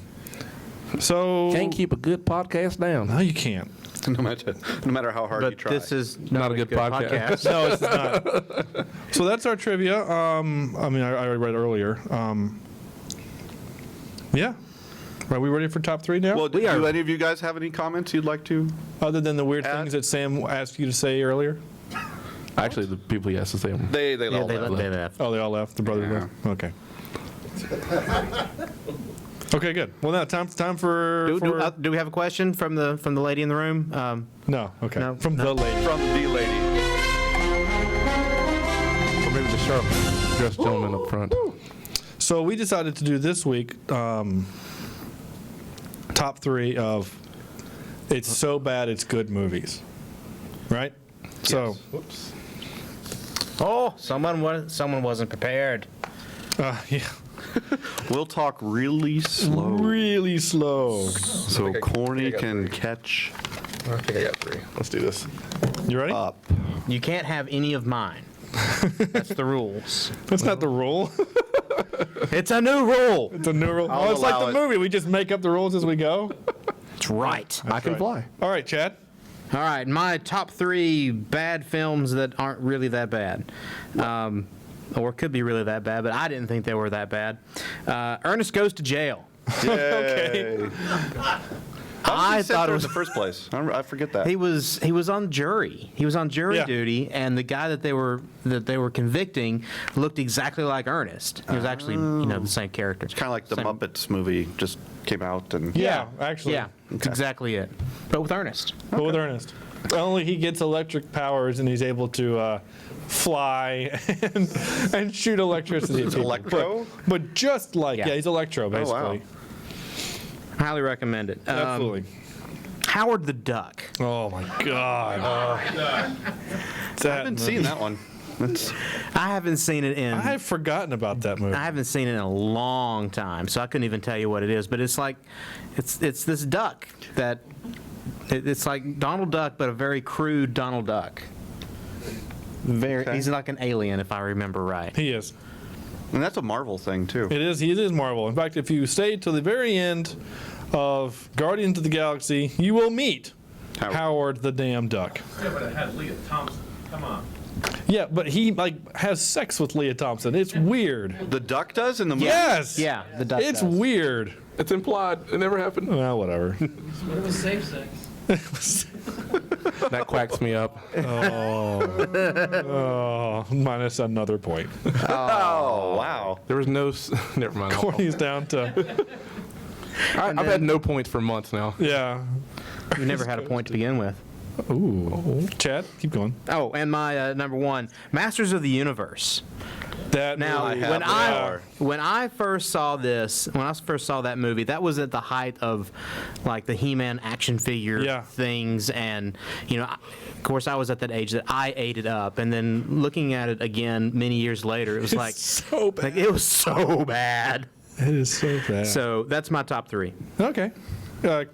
Speaker 2: So
Speaker 3: Can't keep a good podcast down.
Speaker 2: No, you can't.
Speaker 5: no matter how hard you
Speaker 4: But
Speaker 5: try.
Speaker 4: this is
Speaker 3: Not a good podcast.
Speaker 2: No, it's not. So that's our trivia. I mean, I read earlier. Yeah. Are we ready for top 3 now?
Speaker 5: Well, do any of you guys have any comments you'd like to?
Speaker 2: Other than the weird
Speaker 5: Add?
Speaker 2: things that Sam asked you to say earlier?
Speaker 3: Actually, the people he has to say them.
Speaker 5: They
Speaker 4: Yeah,
Speaker 5: all
Speaker 4: they
Speaker 5: left.
Speaker 4: left.
Speaker 2: Oh, they all left? The brothers
Speaker 5: Yeah.
Speaker 2: left? Okay. Okay, good. Well, now time for...
Speaker 4: Do we have a question from the lady in the room?
Speaker 2: no, okay.
Speaker 4: No,
Speaker 2: From the lady.
Speaker 5: From the lady.
Speaker 3: Or maybe the sharp dressed gentleman up front.
Speaker 2: So we decided to do this week top 3 of it's so bad it's good movies. Right? So,
Speaker 3: Whoops.
Speaker 4: Oh, someone wasn't prepared.
Speaker 2: yeah.
Speaker 5: We'll talk really slow.
Speaker 2: Really slow.
Speaker 5: So Corny can catch
Speaker 3: I think I got 3. Let's do this.
Speaker 2: You ready?
Speaker 5: up.
Speaker 4: You can't have any of mine. That's the rules.
Speaker 2: That's not the rule.
Speaker 4: It's a new rule.
Speaker 2: It's a new rule.
Speaker 5: I'll
Speaker 2: Oh, it's like
Speaker 5: allow
Speaker 2: the
Speaker 5: it.
Speaker 2: movie. We just make up the rules as we go.
Speaker 4: That's right.
Speaker 3: I can fly.
Speaker 2: All right, Chad.
Speaker 4: All right, my top 3 bad films that aren't really that bad. Or could be really that bad, but I didn't think they were that bad. Ernest Goes to Jail.
Speaker 5: Okay.
Speaker 4: I thought it was
Speaker 5: in the first place. I forget that.
Speaker 4: He was on jury. He was on jury
Speaker 2: Yeah.
Speaker 4: duty, and the guy that they were convicting looked exactly like Ernest. He was actually the same character.
Speaker 5: Kind of like the
Speaker 4: Same-
Speaker 5: Muppets movie just came out and
Speaker 2: Yeah, actually.
Speaker 4: Yeah, that's exactly it. But with Ernest.
Speaker 2: But with Ernest. Only he gets electric powers and he's able to fly and shoot electricity. at people.
Speaker 5: Electro?
Speaker 2: But just like,
Speaker 4: Yeah.
Speaker 2: yeah, he's Electro, basically.
Speaker 5: wow.
Speaker 4: Highly recommend it.
Speaker 2: Absolutely.
Speaker 4: Howard the Duck.
Speaker 2: Oh, my God.
Speaker 5: I haven't seen that one.
Speaker 4: I haven't seen it in.
Speaker 2: I've forgotten about that movie.
Speaker 4: I haven't seen it in a long time, so I couldn't even tell you what it is. But it's like, it's this duck that, it's like Donald Duck, but a very crude Donald Duck. He's like an alien, if I remember right.
Speaker 2: He is.
Speaker 5: And that's a Marvel thing too.
Speaker 2: It is Marvel. In fact, if you stay to the very end of Guardians of the Galaxy, you will meet Howard the damn Duck.
Speaker 12: Yeah, but it had Leah Thompson. Come on.
Speaker 2: Yeah, but he has sex with Leah Thompson. It's weird.
Speaker 5: The duck does in the movie?
Speaker 2: Yes.
Speaker 4: Yeah, the duck
Speaker 2: It's
Speaker 4: does.
Speaker 2: weird.
Speaker 3: It's implied. It never happened.
Speaker 2: Well, whatever.
Speaker 9: But it was safe sex.
Speaker 3: That quacks me up.
Speaker 2: Oh, minus another point.
Speaker 5: Oh, wow.
Speaker 3: There was no. Never mind.
Speaker 2: Corny's down to,
Speaker 3: I've had no points for months now.
Speaker 2: yeah.
Speaker 4: You never had a point to begin with.
Speaker 2: Ooh. Chad, keep going.
Speaker 4: Oh, and my number 1, Masters of the Universe.
Speaker 2: That
Speaker 4: Now,
Speaker 2: movie,
Speaker 4: when I first saw that movie, that was at the height of like the He-Man action figure things, and of course, I was at that age that I ate it up, and then looking at it again many years later, it was like
Speaker 2: so bad.
Speaker 4: Like, it was so bad.
Speaker 2: It is so bad.
Speaker 4: So that's my top 3.
Speaker 2: Okay.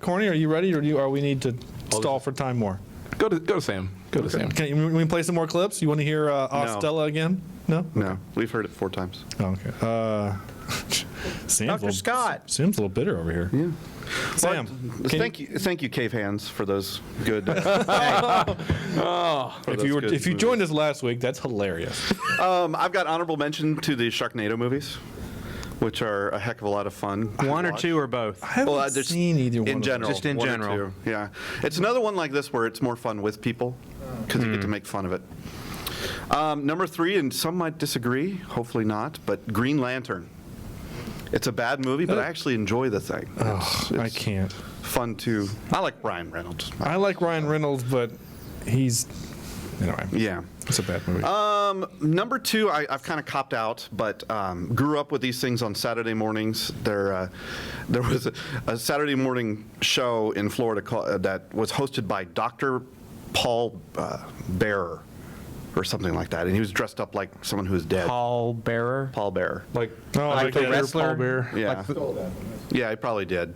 Speaker 2: Corny, are you ready, or we need to stall for time more?
Speaker 3: Go to Sam. Go to Sam.
Speaker 2: Can we play some more clips? You want to hear Ostella again? No?
Speaker 5: No, we've heard it 4 times.
Speaker 2: Oh, okay. Dr.
Speaker 4: Scott.
Speaker 2: Sam's a little bitter over here.
Speaker 5: Yeah.
Speaker 2: Sam,
Speaker 5: Thank you, Cave Hands, for those good.
Speaker 2: If you joined us last week, that's hilarious.
Speaker 5: I've got honorable mention to the Sharknado movies, which are a heck of a lot of fun.
Speaker 4: One or two or both?
Speaker 2: I haven't seen either one.
Speaker 5: In general,
Speaker 4: just in
Speaker 5: one or
Speaker 4: general.
Speaker 5: two, yeah. It's another one like this where it's more fun with people because you get to make fun of it. Number 3, and some might disagree, hopefully not, but Green Lantern. It's a bad movie, but I actually enjoy the thing.
Speaker 2: I can't.
Speaker 5: Fun too. I like Ryan Reynolds.
Speaker 2: I like Ryan Reynolds, but he's anyway.
Speaker 5: Yeah,
Speaker 2: it's a bad movie.
Speaker 5: Number 2, I've kind of copped out, but grew up with these things on Saturday mornings. There was a Saturday morning show in Florida that was hosted by Dr. Paul Bearer, or something like that, and he was dressed up like someone who was dead.
Speaker 4: Paul Bearer?
Speaker 5: Paul Bearer.
Speaker 3: Like
Speaker 4: the wrestler?
Speaker 3: Paul Bear.
Speaker 5: Yeah. Yeah, he probably did.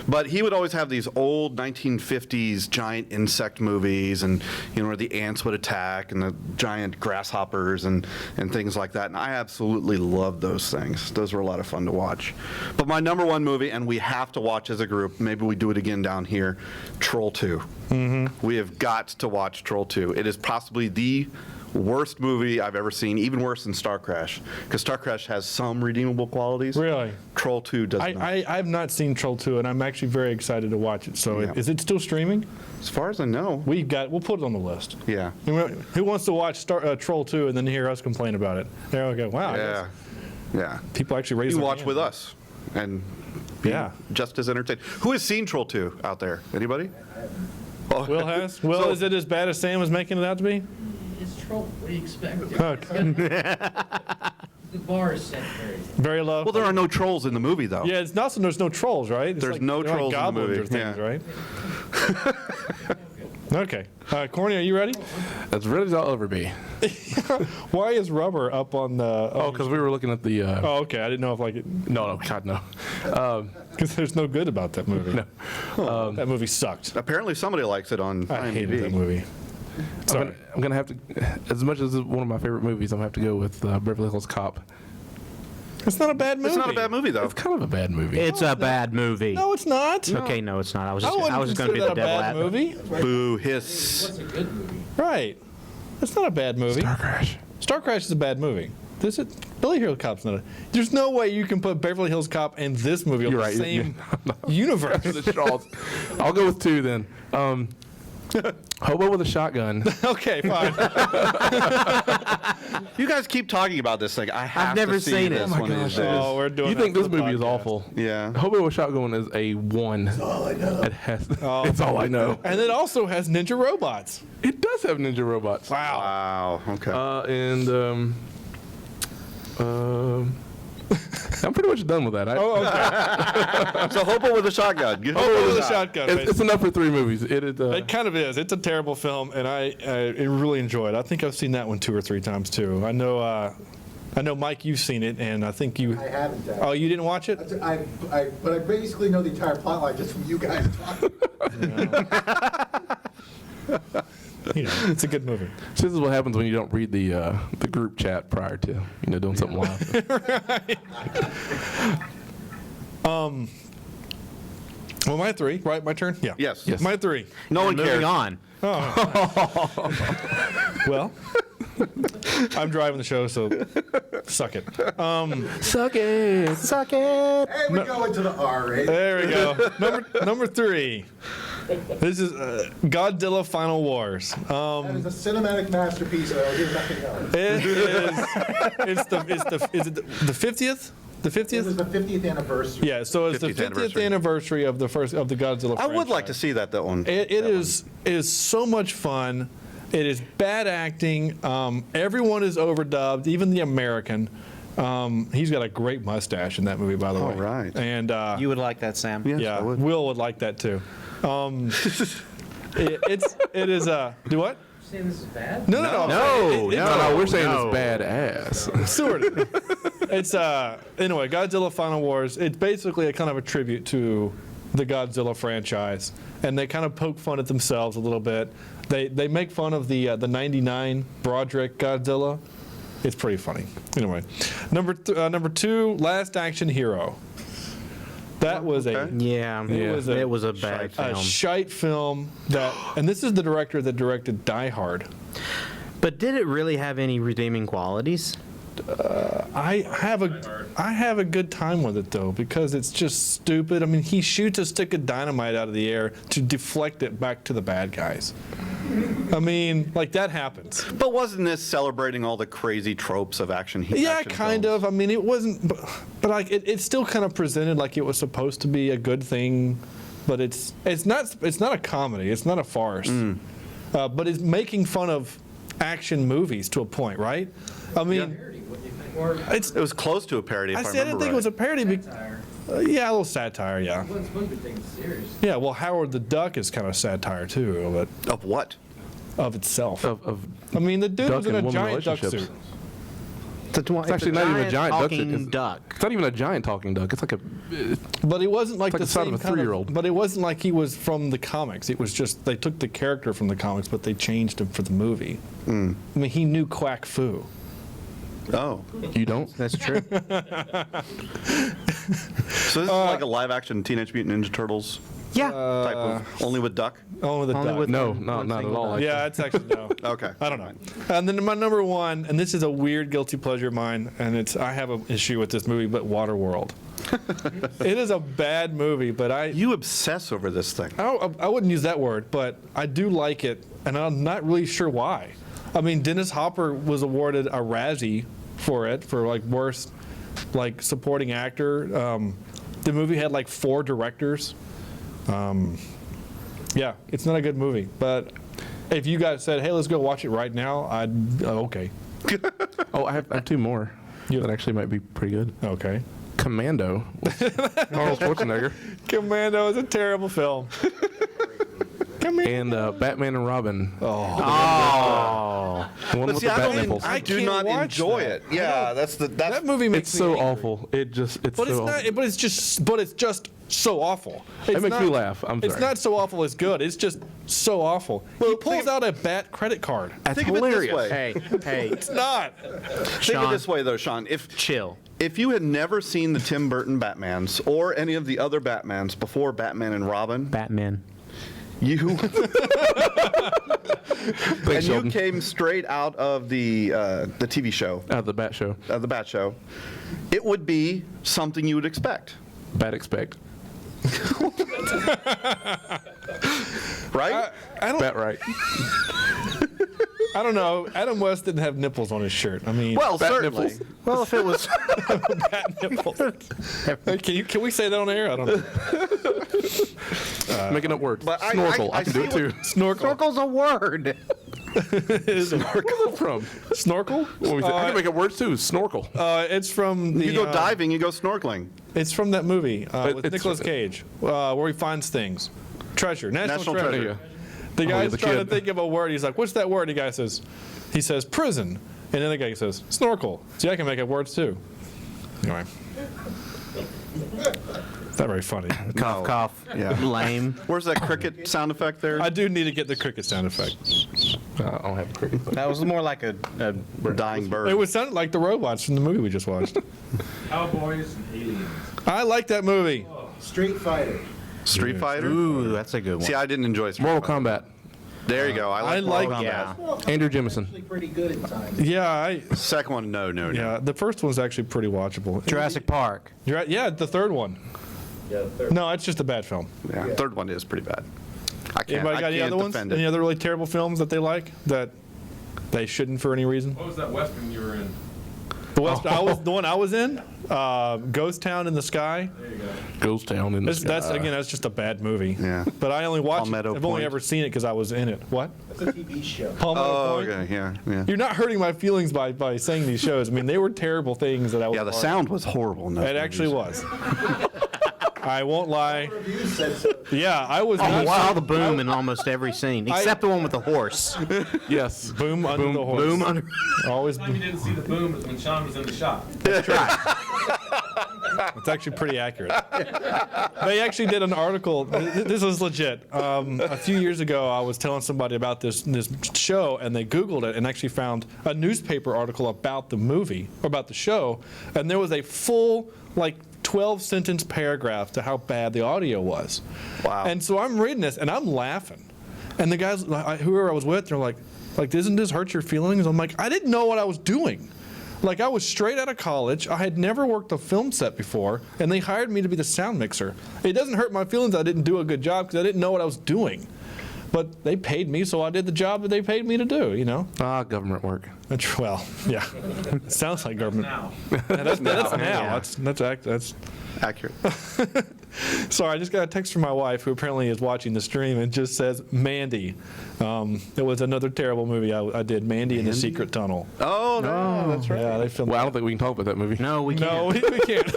Speaker 5: But he would always have these old 1950s giant insect movies, and where the ants would attack and the giant grasshoppers and things like that. And I absolutely loved those things. Those were a lot of fun to watch. But my number 1 movie, and we have to watch as a group, maybe we do it again down here, Troll 2. Mm-hmm. We have got to watch Troll 2. It is possibly the worst movie I've ever seen, even worse than Star Crash, because Star Crash has some redeemable qualities.
Speaker 2: Really?
Speaker 5: Troll 2 does not.
Speaker 2: I've not seen Troll 2, and I'm actually very excited to watch it. So
Speaker 5: Yeah.
Speaker 2: is it still streaming?
Speaker 5: As far as I know.
Speaker 2: We'll put it on the list.
Speaker 5: Yeah.
Speaker 2: Who wants to watch Troll 2 and then hear us complain about it? There we go. Wow.
Speaker 5: Yeah. Yeah.
Speaker 2: People actually raise
Speaker 5: You
Speaker 2: their
Speaker 5: watch
Speaker 2: hand.
Speaker 5: with us and be just as entertained. Who has seen Troll 2 out there? Anybody? Oh.
Speaker 2: Will has? Will, is it as bad as Sam is making it out to be?
Speaker 11: It's Troll. What do you expect?
Speaker 6: The bar is set
Speaker 2: very low.
Speaker 5: Well, there are no trolls in the movie, though.
Speaker 2: Yeah, it's not. There's no trolls, right? It's
Speaker 5: There's no
Speaker 2: they're
Speaker 5: trolls
Speaker 2: like
Speaker 5: in the
Speaker 2: goblins
Speaker 5: movie.
Speaker 2: or things, right? Okay. Corny, are you ready?
Speaker 3: As ready as I'll ever be.
Speaker 2: Why is rubber up on the?
Speaker 3: Oh, because we were looking at the.
Speaker 2: Oh, okay. I didn't know if like it.
Speaker 3: No, God, no.
Speaker 2: Because there's no good about that movie.
Speaker 3: No.
Speaker 2: That movie sucked.
Speaker 5: Apparently, somebody likes it on IMDb.
Speaker 2: I hated that movie. Sorry.
Speaker 3: I'm gonna have to, as much as it's one of my favorite movies, I'm gonna have to go with Beverly Hills Cop.
Speaker 2: It's not a bad movie.
Speaker 5: It's not a bad movie, though.
Speaker 3: It's kind of a bad movie.
Speaker 4: It's a bad movie.
Speaker 2: No, it's not.
Speaker 4: Okay, no, it's not. I was
Speaker 2: wouldn't
Speaker 4: just going to be the
Speaker 2: consider that
Speaker 4: devil
Speaker 2: a bad
Speaker 4: advocate.
Speaker 2: movie.
Speaker 5: Boo, hiss.
Speaker 6: What's a good movie?
Speaker 2: Right. It's not a bad movie.
Speaker 3: Star Crash.
Speaker 2: Star Crash is a bad movie. Beverly Hills Cop's not. There's no way you can put Beverly Hills Cop and this movie on
Speaker 3: You're
Speaker 2: the
Speaker 3: right.
Speaker 2: same universe.
Speaker 3: The Charles. I'll go with 2 then. Hobo with a shotgun.
Speaker 2: Okay, fine.
Speaker 5: You guys keep talking about this thing. I have
Speaker 4: I've never
Speaker 5: to see
Speaker 4: seen it.
Speaker 5: this
Speaker 3: Oh my
Speaker 5: one of
Speaker 3: gosh.
Speaker 5: these days.
Speaker 2: Oh, we're doing.
Speaker 3: You
Speaker 2: that
Speaker 3: think
Speaker 2: for
Speaker 3: this
Speaker 2: the
Speaker 3: movie is
Speaker 2: podcast.
Speaker 3: awful?
Speaker 5: Yeah.
Speaker 3: Hobo with a shotgun is a 1. That's all I know. It has. It's all I know.
Speaker 2: And it also has ninja robots.
Speaker 3: It does have ninja robots.
Speaker 5: Wow. Okay.
Speaker 3: I'm pretty much done with that.
Speaker 2: Oh, okay.
Speaker 5: So Hobo with a shotgun. Get
Speaker 2: Hobo with a
Speaker 5: shot.
Speaker 2: shotgun.
Speaker 3: It's enough for 3 movies.
Speaker 2: It kind of is. It's a terrible film, and I really enjoy it. I think I've seen that one 2 or 3 times too. I know, Mike, you've seen it, and I think you.
Speaker 6: I haven't.
Speaker 2: Oh, you didn't watch it?
Speaker 6: But I basically know the entire plot line just from you guys talking.
Speaker 2: It's a good movie.
Speaker 3: This is what happens when you don't read the group chat prior to doing something live.
Speaker 2: Well, my 3, right? My turn? Yeah.
Speaker 5: Yes.
Speaker 2: My 3.
Speaker 5: No one
Speaker 4: Moving
Speaker 5: cares.
Speaker 4: on.
Speaker 2: Well, I'm driving the show, so suck it.
Speaker 3: Suck it.
Speaker 4: Suck it.
Speaker 6: Hey, we go into the R rating.
Speaker 2: There we go. Number 3. This is Godzilla Final Wars.
Speaker 6: That is a cinematic masterpiece. I hear nothing else.
Speaker 2: It is. Is it the 50th? The 50th?
Speaker 6: This is the 50th anniversary.
Speaker 2: Yeah. So it's the 50th anniversary of the Godzilla.
Speaker 5: I would like to see that one.
Speaker 2: It is so much fun. It is bad acting. Everyone is overdubbed, even the American. He's got a great mustache in that movie, by the way.
Speaker 5: All right.
Speaker 2: And
Speaker 4: You would like that, Sam?
Speaker 5: Yes,
Speaker 2: yeah,
Speaker 5: I would.
Speaker 2: Will would like that too. It is do what?
Speaker 6: Saying this is bad?
Speaker 2: No.
Speaker 3: No, we're saying it's badass.
Speaker 2: Sort of. It's anyway, Godzilla Final Wars. It's basically a kind of a tribute to the Godzilla franchise, and they kind of poke fun at themselves a little bit. They make fun of the '99 Broderick Godzilla. It's pretty funny. Anyway, number 2, Last Action Hero. That was
Speaker 4: Yeah, it was a bad film.
Speaker 2: a shite film that, and this is the director that directed Die Hard.
Speaker 4: But did it really have any redeeming qualities?
Speaker 2: I have a good time with it though, because it's just stupid. I mean, he shoots a stick of dynamite out of the air to deflect it back to the bad guys. I mean, like, that happens.
Speaker 5: But wasn't this celebrating all the crazy tropes of action?
Speaker 2: Yeah, kind of. I mean, it wasn't, but like it still kind of presented like it was supposed to be a good thing, but it's not a comedy. It's not a farce. But it's making fun of action movies to a point, right? I mean,
Speaker 5: it was close to a parody. If I
Speaker 2: didn't think it was a parody. Yeah, a little satire. Yeah. Yeah. Well, Howard the Duck is kind of satire too, but
Speaker 5: of what?
Speaker 2: Of itself.
Speaker 3: Of
Speaker 2: I mean, the dude was in a
Speaker 3: woman
Speaker 2: giant duck
Speaker 3: relationships.
Speaker 2: suit.
Speaker 3: It's actually not even a giant
Speaker 4: talking duck.
Speaker 3: It's not even a giant talking duck. It's like a.
Speaker 2: But it wasn't like
Speaker 3: It's like
Speaker 2: the
Speaker 3: the size
Speaker 2: same
Speaker 3: of a
Speaker 2: kind
Speaker 3: 3-year-old.
Speaker 2: But it wasn't like he was from the comics. It was just they took the character from the comics, but they changed him for the movie. I mean, he knew Quack Fu.
Speaker 5: Oh,
Speaker 3: you don't?
Speaker 4: That's true.
Speaker 5: So this is like a live-action Teenage Mutant Ninja Turtles.
Speaker 4: Yeah.
Speaker 5: Type of, only with duck.
Speaker 2: Only with the duck.
Speaker 3: No, not at all.
Speaker 2: Yeah, it's actually no.
Speaker 5: Okay.
Speaker 2: I don't know. And then my number one, and this is a weird guilty pleasure of mine, and I have an issue with this movie, but Waterworld. It is a bad movie, but
Speaker 5: You obsess over this thing.
Speaker 2: I wouldn't use that word, but I do like it, and I'm not really sure why. I mean, Dennis Hopper was awarded a Razzie for it, for like worst like supporting actor. The movie had like 4 directors. Yeah, it's not a good movie, but if you guys said, hey, let's go watch it right now, I'd okay.
Speaker 3: Oh, I have 2 more that actually might be pretty good.
Speaker 2: Okay.
Speaker 3: Commando with Arnold Schwarzenegger.
Speaker 2: Commando is a terrible film.
Speaker 3: And Batman and Robin.
Speaker 4: Oh.
Speaker 3: The one with the bat nipples.
Speaker 5: I do not enjoy it. Yeah,
Speaker 2: that movie makes
Speaker 3: It's so
Speaker 2: me angry.
Speaker 3: awful. It's
Speaker 2: But
Speaker 3: so
Speaker 2: it's not.
Speaker 3: awful.
Speaker 2: But it's just so awful.
Speaker 3: It makes me laugh. I'm
Speaker 2: It's
Speaker 3: sorry.
Speaker 2: not so awful it's good. It's just so awful. He pulls out a bat credit card.
Speaker 3: That's
Speaker 5: Think of it
Speaker 3: hilarious.
Speaker 5: this way.
Speaker 4: Hey,
Speaker 2: It's not.
Speaker 5: Think of it this way, though, Sean.
Speaker 4: chill.
Speaker 5: If you had never seen the Tim Burton Batmans or any of the other Batmans before Batman and Robin,
Speaker 4: Batman.
Speaker 5: you and
Speaker 3: Sheldon.
Speaker 5: you came straight out of the TV show,
Speaker 3: Out of the Bat Show.
Speaker 5: the Bat Show, it would be something you would expect,
Speaker 3: Bat Expect.
Speaker 5: right?
Speaker 2: I don't.
Speaker 3: Bat Right.
Speaker 2: I don't know. Adam West didn't have nipples on his shirt. I mean,
Speaker 5: Well,
Speaker 3: Bat
Speaker 5: certainly.
Speaker 3: nipples.
Speaker 4: Well, if it was
Speaker 2: bat nipples. Can we say that on air? I don't know.
Speaker 3: Making up words.
Speaker 5: But
Speaker 3: Snorkel. I can do
Speaker 5: see
Speaker 3: it too.
Speaker 2: Snorkel.
Speaker 4: Snorkel's a word.
Speaker 3: Where's it from?
Speaker 2: Snorkel?
Speaker 3: What was it? I can make up words too. Snorkel.
Speaker 2: It's from the.
Speaker 5: You go diving, you go snorkeling.
Speaker 2: It's from that movie with
Speaker 3: it's-
Speaker 2: Nicolas Cage, where he finds things. Treasure. National
Speaker 5: Treasure.
Speaker 2: Treasure. The
Speaker 3: yeah,
Speaker 2: guy's
Speaker 3: the
Speaker 2: trying to
Speaker 3: kid.
Speaker 2: think of a word. He's like, what's that word? The guy says, prison. And then the guy says, snorkel. See, I can make up words too. Anyway. It's not very funny.
Speaker 4: Cough, cough.
Speaker 5: Yeah.
Speaker 4: Lame.
Speaker 5: Where's that cricket sound effect there?
Speaker 2: I do need to get the cricket sound effect.
Speaker 3: I don't have a cricket.
Speaker 4: That was more like a
Speaker 5: Dying bird.
Speaker 2: It would sound like the robots from the movie we just watched.
Speaker 12: Cowboys and aliens.
Speaker 2: I like that movie.
Speaker 6: Street Fighter.
Speaker 5: Street Fighter?
Speaker 4: Ooh, that's a good one.
Speaker 5: See, I didn't enjoy Street
Speaker 3: Mortal
Speaker 5: Fighter.
Speaker 3: Kombat.
Speaker 5: There you go. I
Speaker 2: like-
Speaker 5: Mortal
Speaker 4: yeah.
Speaker 5: Kombat.
Speaker 3: Andrew Jemison.
Speaker 6: Actually pretty good at times.
Speaker 2: Yeah,
Speaker 5: Second one, no.
Speaker 2: the first one's actually pretty watchable.
Speaker 4: Jurassic Park.
Speaker 2: Yeah, the third one.
Speaker 12: Yeah, third.
Speaker 2: No, it's just a bad film.
Speaker 5: Yeah. Third one is pretty bad. I can't,
Speaker 2: Anybody
Speaker 5: I
Speaker 2: got any
Speaker 5: can't
Speaker 2: other ones?
Speaker 5: defend
Speaker 2: Any
Speaker 5: it.
Speaker 2: other really terrible films that they like that they shouldn't for any reason?
Speaker 12: What was that Western you were in?
Speaker 2: The one I was in, Ghost Town in the Sky.
Speaker 12: There you go.
Speaker 3: Ghost Town in the sky.
Speaker 2: That's just a bad movie.
Speaker 5: Yeah.
Speaker 2: But I only watched it.
Speaker 5: Palmetto
Speaker 2: I've only
Speaker 5: Point.
Speaker 2: ever seen it because I was in it. What?
Speaker 6: It's a TV show.
Speaker 2: Palmetto
Speaker 5: Oh,
Speaker 2: Point?
Speaker 5: okay, yeah.
Speaker 2: You're not hurting my feelings by saying these shows. I mean, they were terrible things that I was.
Speaker 5: Yeah, the
Speaker 2: part of.
Speaker 5: sound was horrible. in those
Speaker 2: It actually
Speaker 5: movies.
Speaker 2: was. I won't lie.
Speaker 6: Reviews said so.
Speaker 2: Yeah, I was.
Speaker 4: Oh,
Speaker 2: not
Speaker 4: wow, the boom in almost every scene, except the one with the horse.
Speaker 3: Yes.
Speaker 2: Boom under the horse.
Speaker 4: Boom under.
Speaker 2: Always.
Speaker 12: The time you didn't see the boom is when Sean was in the shop.
Speaker 2: It's actually pretty accurate. They actually did an article. This is legit. A few years ago, I was telling somebody about this show, and they Googled it and actually found a newspaper article about the movie, or about the show, and there was a full, like, 12-sentence paragraph to how bad the audio was.
Speaker 5: Wow.
Speaker 2: And so I'm reading this, and I'm laughing. And the guys, whoever I was with, they're like, doesn't this hurt your feelings? I'm like, I didn't know what I was doing. Like, I was straight out of college. I had never worked a film set before, and they hired me to be the sound mixer. It doesn't hurt my feelings I didn't do a good job because I didn't know what I was doing. But they paid me, so I did the job that they paid me to do, you know?
Speaker 3: Government work.
Speaker 2: Well, yeah. Sounds like government.
Speaker 12: Now.
Speaker 2: That's now. That's
Speaker 5: Accurate.
Speaker 2: Sorry, I just got a text from my wife, who apparently is watching the stream, and just says, Mandy. It was another terrible movie I did, Mandy in the Secret Tunnel.
Speaker 5: Oh, that's right.
Speaker 2: Yeah, they filmed
Speaker 3: Well, I don't think we can talk about that movie.
Speaker 4: No, we can't.
Speaker 2: No, we can't.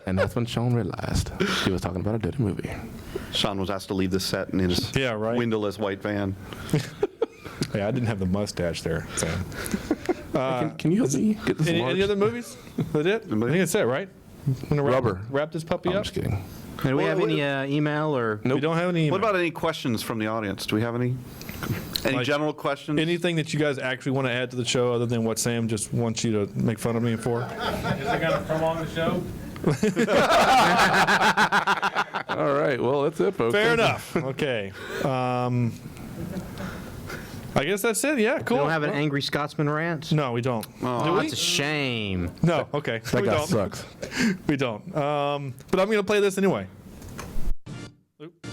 Speaker 3: And that's when Sean realized he was talking about a dirty movie.
Speaker 5: Sean was asked to leave the set in his
Speaker 2: Yeah, right.
Speaker 5: windowless white van.
Speaker 2: Yeah, I didn't have the mustache there. So.
Speaker 3: Can you help me get this
Speaker 2: Any
Speaker 3: large?
Speaker 2: other movies? That it? I think that's it, right?
Speaker 3: Rubber.
Speaker 2: Wrap this puppy
Speaker 3: I'm
Speaker 2: up?
Speaker 3: just kidding.
Speaker 4: Do we have any email or?
Speaker 2: We don't have any email.
Speaker 5: What about any questions from the audience? Do we have any
Speaker 2: Like,
Speaker 5: general questions?
Speaker 2: Anything that you guys actually want to add to the show other than what Sam just wants you to make fun of me for?
Speaker 12: Is I got to prolong the show?
Speaker 3: All right. Well, that's it, folks.
Speaker 2: Fair enough. Okay. I guess that's it. Yeah, cool.
Speaker 4: We don't have an Angry Scotsman rant?
Speaker 2: No, we don't.
Speaker 4: Oh, that's a shame.
Speaker 2: No, okay.
Speaker 3: That
Speaker 2: we
Speaker 3: guy
Speaker 2: don't.
Speaker 3: sucks.
Speaker 2: We don't. But I'm going to play this anyway. Oop.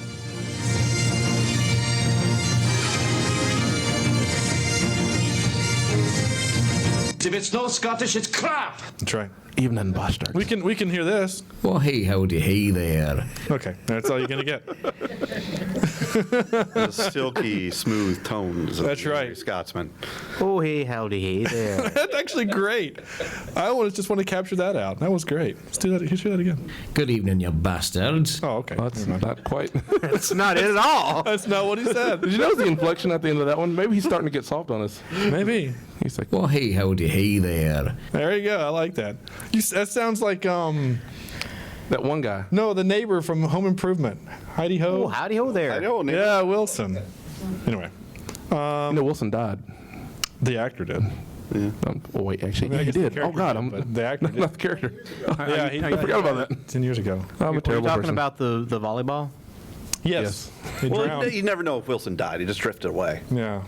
Speaker 14: If it's not Scottish, it's crap.
Speaker 2: That's right.
Speaker 3: Evening, bastards.
Speaker 2: We can hear this.
Speaker 15: Well, hey, howdy, hey there.
Speaker 2: Okay, that's all you're going to get.
Speaker 5: The silky, smooth tones of
Speaker 2: That's
Speaker 5: the
Speaker 2: right.
Speaker 5: Scotsman.
Speaker 4: Oh, hey, howdy, hey there.
Speaker 2: That's actually great. I just want to capture that out. That was great. Let's do that. Let's do that again.
Speaker 15: Good evening, you bastards.
Speaker 2: Oh, okay.
Speaker 3: Well, that's not quite.
Speaker 4: That's not it at all.
Speaker 2: That's not what he said.
Speaker 3: Did you notice the inflection at the end of that one? Maybe he's starting to get soft on us.
Speaker 2: Maybe.
Speaker 3: He's like,
Speaker 15: Well, hey, howdy, hey there.
Speaker 2: There you go. I like that. That sounds like
Speaker 3: that one guy.
Speaker 2: no, the neighbor from Home Improvement. Heidi Ho.
Speaker 4: Oh, howdy ho there.
Speaker 5: I know, neighbor.
Speaker 2: Yeah, Wilson. Anyway,
Speaker 3: Wilson died.
Speaker 2: the actor did.
Speaker 3: Oh, wait, actually,
Speaker 2: I
Speaker 3: yeah, he
Speaker 2: guess the
Speaker 3: did. Oh,
Speaker 2: character
Speaker 3: God,
Speaker 2: did,
Speaker 3: I'm
Speaker 2: but the actor did.
Speaker 3: not the character.
Speaker 2: Yeah, he
Speaker 3: I forgot about that.
Speaker 2: 10 years ago.
Speaker 3: I'm a
Speaker 4: Are you
Speaker 3: terrible
Speaker 4: talking
Speaker 3: person.
Speaker 4: about the volleyball?
Speaker 2: Yes. He
Speaker 5: Well,
Speaker 2: drowned.
Speaker 5: you never know if Wilson died. He just drifted away.
Speaker 2: Yeah.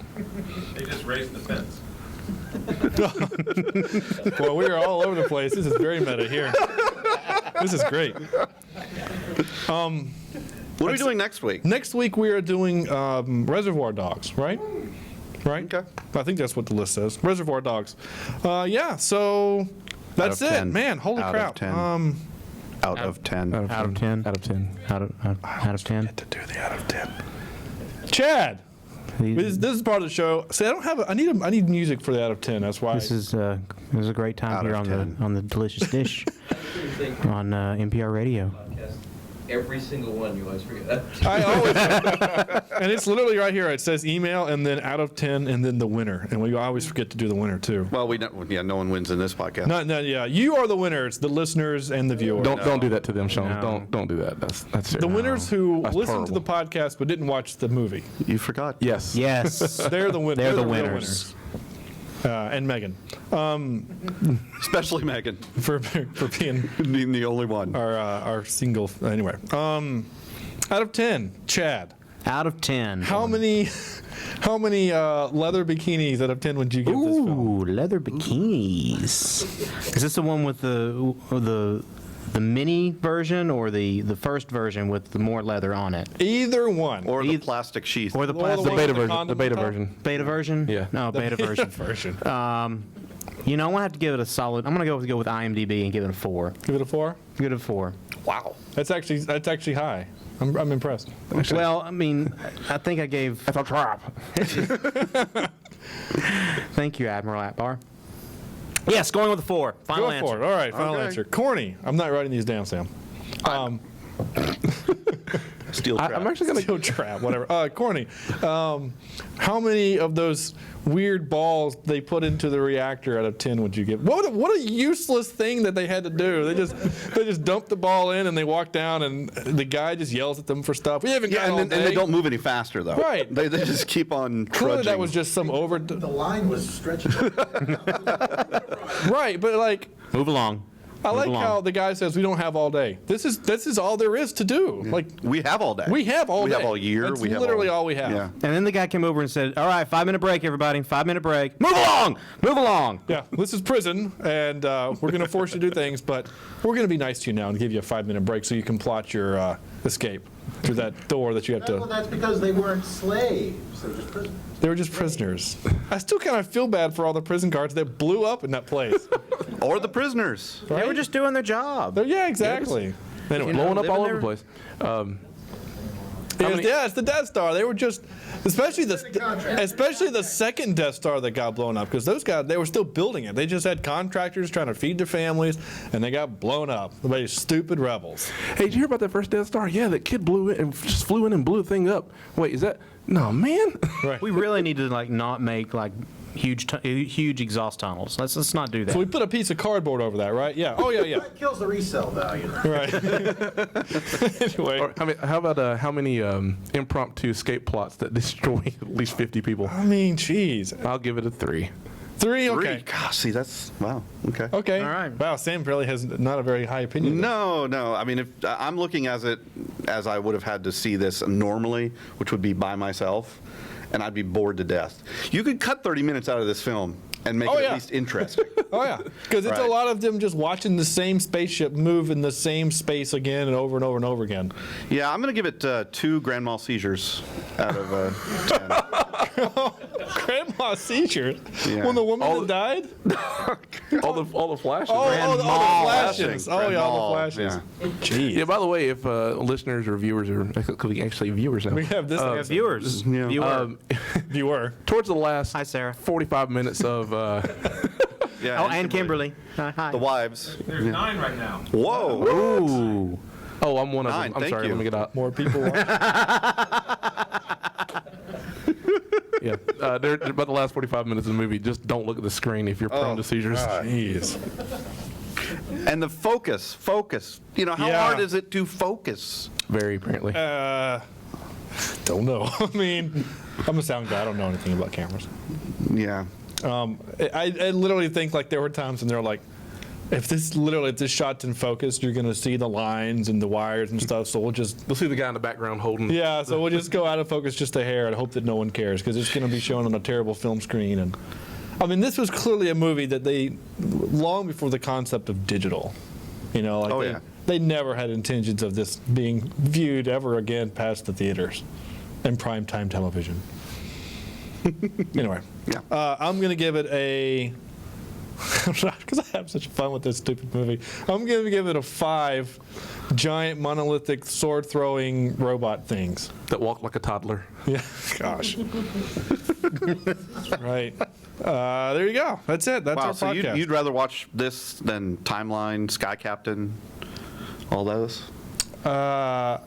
Speaker 12: They just raised the fence.
Speaker 2: Well, we are all over the place. This is very meta here. This is great.
Speaker 5: What are we doing next week?
Speaker 2: Next week we are doing Reservoir Dogs, right? Right?
Speaker 5: Okay.
Speaker 2: I think that's what the list says. Reservoir Dogs. Yeah, so that's
Speaker 5: Out of
Speaker 2: it.
Speaker 5: 10.
Speaker 2: Man, holy
Speaker 5: Out of
Speaker 2: crap.
Speaker 5: 10. Out of 10.
Speaker 3: Out of 10. Out of 10.
Speaker 4: Out of 10.
Speaker 2: To do the out of 10. Chad. This is part of the show. See, I need music for the out of 10. That's why.
Speaker 4: This is a great time
Speaker 5: Out
Speaker 4: here
Speaker 5: of
Speaker 4: on
Speaker 5: 10.
Speaker 4: the delicious dish on NPR Radio.
Speaker 9: Every single one you always forget.
Speaker 2: I always, and it's literally right here. It says email and then out of 10 and then the winner. And we always forget to do the winner too.
Speaker 5: Well, no one wins in this podcast.
Speaker 2: Yeah, you are the winners, the listeners and the viewers.
Speaker 3: Don't do that to them, Sean.
Speaker 4: No.
Speaker 3: Don't do that. That's
Speaker 2: The winners who
Speaker 3: That's
Speaker 2: listened to the
Speaker 3: horrible.
Speaker 2: podcast but didn't watch the movie.
Speaker 5: You forgot.
Speaker 3: Yes.
Speaker 4: Yes.
Speaker 2: They're the winners.
Speaker 4: They're the
Speaker 2: real
Speaker 4: winners.
Speaker 2: And Megan
Speaker 5: Especially Megan,
Speaker 2: for being
Speaker 5: the only one.
Speaker 2: our single. Anyway, out of 10, Chad.
Speaker 4: Out of 10.
Speaker 2: How many leather bikinis out of 10 would you give this film?
Speaker 4: Ooh, leather bikinis. Is this the one with the mini version or the first version with the more leather on it?
Speaker 2: Either one.
Speaker 5: Or the plastic sheath.
Speaker 4: Or the
Speaker 2: Or the
Speaker 4: plastic
Speaker 2: one
Speaker 3: Beta
Speaker 2: with the
Speaker 3: version.
Speaker 2: condom
Speaker 3: The beta
Speaker 2: on top?
Speaker 3: version.
Speaker 4: beta version?
Speaker 3: Yeah.
Speaker 4: No, beta version. You know, I'm gonna have to give it a solid. I'm gonna go with IMDb and give it a 4.
Speaker 2: Give it a 4.
Speaker 4: Give it a 4.
Speaker 5: Wow.
Speaker 2: That's actually high. I'm impressed.
Speaker 4: Well, I mean, I think I gave.
Speaker 3: That's a trap.
Speaker 4: Thank you, Admiral Atbar. Yes, going with a 4. Final
Speaker 2: Go
Speaker 4: answer.
Speaker 2: for it. All right, final
Speaker 5: Okay.
Speaker 2: answer. Corny. I'm not writing these down, Sam.
Speaker 5: Steel trap.
Speaker 3: I'm actually gonna
Speaker 2: Steel trap, whatever. Corny. How many of those weird balls they put into the reactor out of 10 would you give? What a useless thing that they had to do. They just dump the ball in and they walk down and the guy just yells at them for stuff. We haven't got
Speaker 5: Yeah,
Speaker 2: all
Speaker 5: and they don't move any faster though.
Speaker 2: Right.
Speaker 5: They just keep on
Speaker 2: Clearly
Speaker 5: trudging.
Speaker 2: that was just some
Speaker 6: The line was stretched.
Speaker 2: right, but like
Speaker 4: Move along.
Speaker 2: I like how the guy says we don't have all day. This is all there is to do. Like
Speaker 5: we have all day.
Speaker 2: We have all day.
Speaker 5: We have all year.
Speaker 2: That's
Speaker 5: we have
Speaker 2: literally all we have.
Speaker 5: Yeah.
Speaker 4: And then the guy came over and said, all right, 5-minute break, everybody. 5-minute break. Move along. Move along.
Speaker 2: Yeah, this is prison, and we're going to force you to do things, but we're going to be nice to you now and give you a 5-minute break so you can plot your escape through that door that you have to.
Speaker 6: Well, that's because they weren't slaves. They were just prisoners.
Speaker 2: They were just prisoners. I still kind of feel bad for all the prison guards that blew up in that place.
Speaker 5: Or the prisoners.
Speaker 2: Right?
Speaker 4: They were just doing their job.
Speaker 2: Yeah, exactly.
Speaker 3: Anyway, blowing up all over the place.
Speaker 2: Yeah, it's the Death Star. They were just, especially the second Death Star that got blown up, because those guys, they were still building it. They just had contractors trying to feed their families, and they got blown up by stupid rebels.
Speaker 3: Hey, did you hear about that first Death Star? Yeah, that kid blew it and just flew in and blew the thing up. Wait, is that? No, man.
Speaker 2: Right.
Speaker 4: We really need to not make huge exhaust tunnels. Let's not do that.
Speaker 2: So we put a piece of cardboard over that, right? Yeah. Oh yeah.
Speaker 6: That kills the resale value.
Speaker 2: Right. Anyway.
Speaker 3: Or, I mean, how about how many impromptu escape plots that destroy at least 50 people?
Speaker 2: I mean, geez.
Speaker 3: I'll give it a 3.
Speaker 2: 3? Okay.
Speaker 5: Gosh, see, that's wow. Okay.
Speaker 2: Okay.
Speaker 4: All right.
Speaker 2: Wow, Sam really has not a very high opinion.
Speaker 5: No. I mean, if I'm looking as I would have had to see this normally, which would be by myself, and I'd be bored to death. You could cut 30 minutes out of this film and make it at least interesting.
Speaker 2: Oh yeah, because it's a lot of them just watching the same spaceship move in the same space again and over and over and over again.
Speaker 5: Yeah, I'm going to give it 2 grand mal seizures out of 10.
Speaker 2: Grand mal seizures?
Speaker 5: Yeah.
Speaker 2: When the woman that died?
Speaker 3: all the flashes.
Speaker 2: All the flashes.
Speaker 5: Grand
Speaker 2: Oh yeah, all
Speaker 5: mal,
Speaker 2: the flashes.
Speaker 5: yeah.
Speaker 2: Jeez.
Speaker 3: Yeah, by the way, if listeners or viewers are actually viewers now.
Speaker 2: We have this.
Speaker 4: We have viewers.
Speaker 5: Yeah.
Speaker 2: Viewer.
Speaker 3: Towards the last
Speaker 4: Hi, Sarah.
Speaker 3: 45 minutes of
Speaker 5: Yeah,
Speaker 4: Oh, and Kimberly. Hi.
Speaker 5: the wives.
Speaker 12: There's 9 right now.
Speaker 5: Whoa.
Speaker 4: Ooh.
Speaker 3: oh, I'm one of
Speaker 5: 9,
Speaker 3: them. I'm
Speaker 5: thank
Speaker 3: sorry,
Speaker 5: you.
Speaker 3: let me get out.
Speaker 2: More people watch.
Speaker 3: Yeah, about the last 45 minutes of the movie. Just don't look at the screen if you're prone to seizures.
Speaker 2: Jeez.
Speaker 5: And the focus. You know, how hard is it to focus?
Speaker 3: Very apparently.
Speaker 2: Don't know. I mean, I'm a sound guy. I don't know anything about cameras.
Speaker 5: Yeah.
Speaker 2: I literally think like there were times when they're like, if this shot's in focus, you're gonna see the lines and the wires and stuff. So we'll
Speaker 3: see the guy in the background holding.
Speaker 2: Yeah. So we'll just go out of focus just a hair and hope that no one cares, because it's gonna be shown on a terrible film screen. And I mean, this was clearly a movie that they, long before the concept of digital, you know, like they never had intentions of this being viewed ever again past the theaters and primetime television. Anyway, I'm gonna give it a. Because I have such fun with this stupid movie, I'm going to give it a 5 giant monolithic sword throwing robot things
Speaker 3: that walk like a toddler.
Speaker 2: Yeah, gosh. Right. There you go. That's it. That's our
Speaker 5: so
Speaker 2: podcast.
Speaker 5: you'd rather watch this than Timeline, Sky Captain, all those?
Speaker 2: I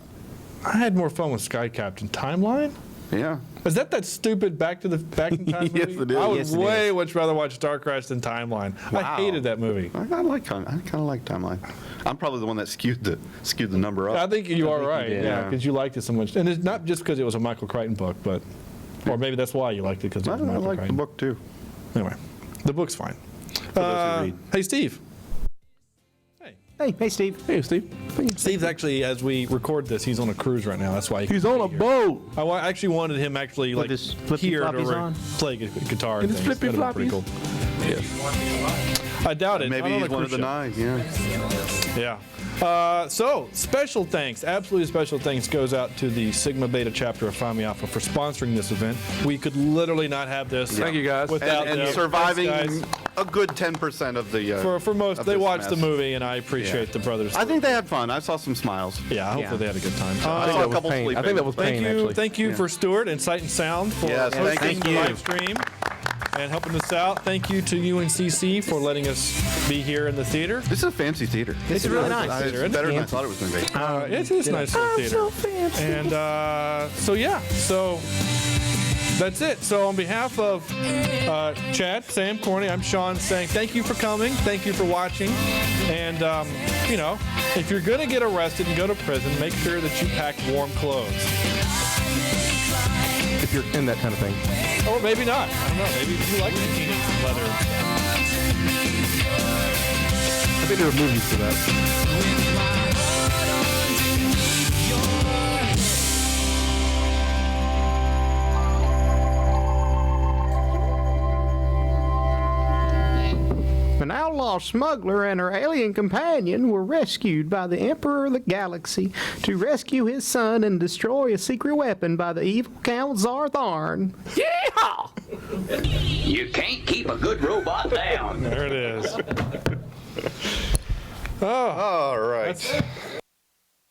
Speaker 2: had more fun with Sky Captain. Timeline?
Speaker 5: Yeah.
Speaker 2: Is that stupid Back in Time movie?
Speaker 5: Yes, it is.
Speaker 2: I would
Speaker 5: Yes, it
Speaker 2: way much rather watch Star Crash than Timeline.
Speaker 5: Wow.
Speaker 2: I hated that movie.
Speaker 5: I kind of like Timeline. I'm probably the one that skewed the number up.
Speaker 2: I think you are right.
Speaker 5: did.
Speaker 2: Yeah, because you liked it so much, and it's not just because it was a Michael Crichton book, but or maybe that's why you liked it, because it was
Speaker 5: I
Speaker 2: Michael
Speaker 5: like
Speaker 2: Crichton.
Speaker 5: the book too.
Speaker 2: Anyway, the book's fine.
Speaker 5: those who read.
Speaker 2: Hey, Steve.
Speaker 4: Hey, Steve.
Speaker 3: Hey, Steve.
Speaker 2: Steve's actually, as we record this, he's on a cruise right now. That's why
Speaker 3: he's on a boat.
Speaker 2: I actually wanted him actually
Speaker 4: With
Speaker 2: like
Speaker 4: his flippy
Speaker 2: here to
Speaker 4: floppies on?
Speaker 2: play guitar and
Speaker 3: And his
Speaker 2: things.
Speaker 3: flippy
Speaker 2: That'd be pretty
Speaker 3: floppies.
Speaker 2: Yes. I doubt it.
Speaker 5: Maybe
Speaker 2: Not on
Speaker 5: he's
Speaker 2: a
Speaker 5: one of
Speaker 2: cruise
Speaker 5: the
Speaker 2: ship.
Speaker 5: 9. Yeah.
Speaker 2: Yeah. So, special thanks, absolutely special thanks goes out to the Sigma Beta chapter of Phi Alpha for sponsoring this event. We could literally not have this.
Speaker 3: Thank you, guys.
Speaker 2: Without
Speaker 5: And
Speaker 2: them.
Speaker 5: surviving
Speaker 2: Thanks, guys.
Speaker 5: a good 10% of the.
Speaker 2: For most,
Speaker 5: of
Speaker 2: they
Speaker 5: this
Speaker 2: watched the
Speaker 5: mess.
Speaker 2: movie, and I appreciate the brothers.
Speaker 5: I think they had fun. I saw some smiles.
Speaker 2: Yeah, hopefully they had a good time.
Speaker 5: I saw a couple sleeping.
Speaker 3: I think that was
Speaker 2: Thank
Speaker 3: pain,
Speaker 2: you,
Speaker 3: actually.
Speaker 2: thank you for Stuart and Sight and Sound for
Speaker 5: Yes,
Speaker 2: hosting
Speaker 5: thank
Speaker 2: the
Speaker 5: you.
Speaker 2: live stream and helping us out. Thank you to UNCC for letting us be here in the theater.
Speaker 5: This is a fancy theater.
Speaker 2: It's really nice.
Speaker 5: It's better than I thought it was going to be.
Speaker 2: It is nice little theater.
Speaker 3: so fancy.
Speaker 2: And so that's it. So on behalf of Chad, Sam, Corny, I'm Sean saying thank you for coming. Thank you for watching. And, if you're going to get arrested and go to prison, make sure that you pack warm clothes.
Speaker 3: If you're in that kind of thing.
Speaker 2: Or maybe not. I don't know. Maybe you like the leather.
Speaker 3: Maybe there are movies for that.
Speaker 4: An outlaw smuggler and her alien companion were rescued by the Emperor of the Galaxy to rescue his son and destroy a secret weapon by the evil Count Zartharn. Yeehaw!
Speaker 13: You can't keep a good robot down.
Speaker 2: There it is.
Speaker 5: All right.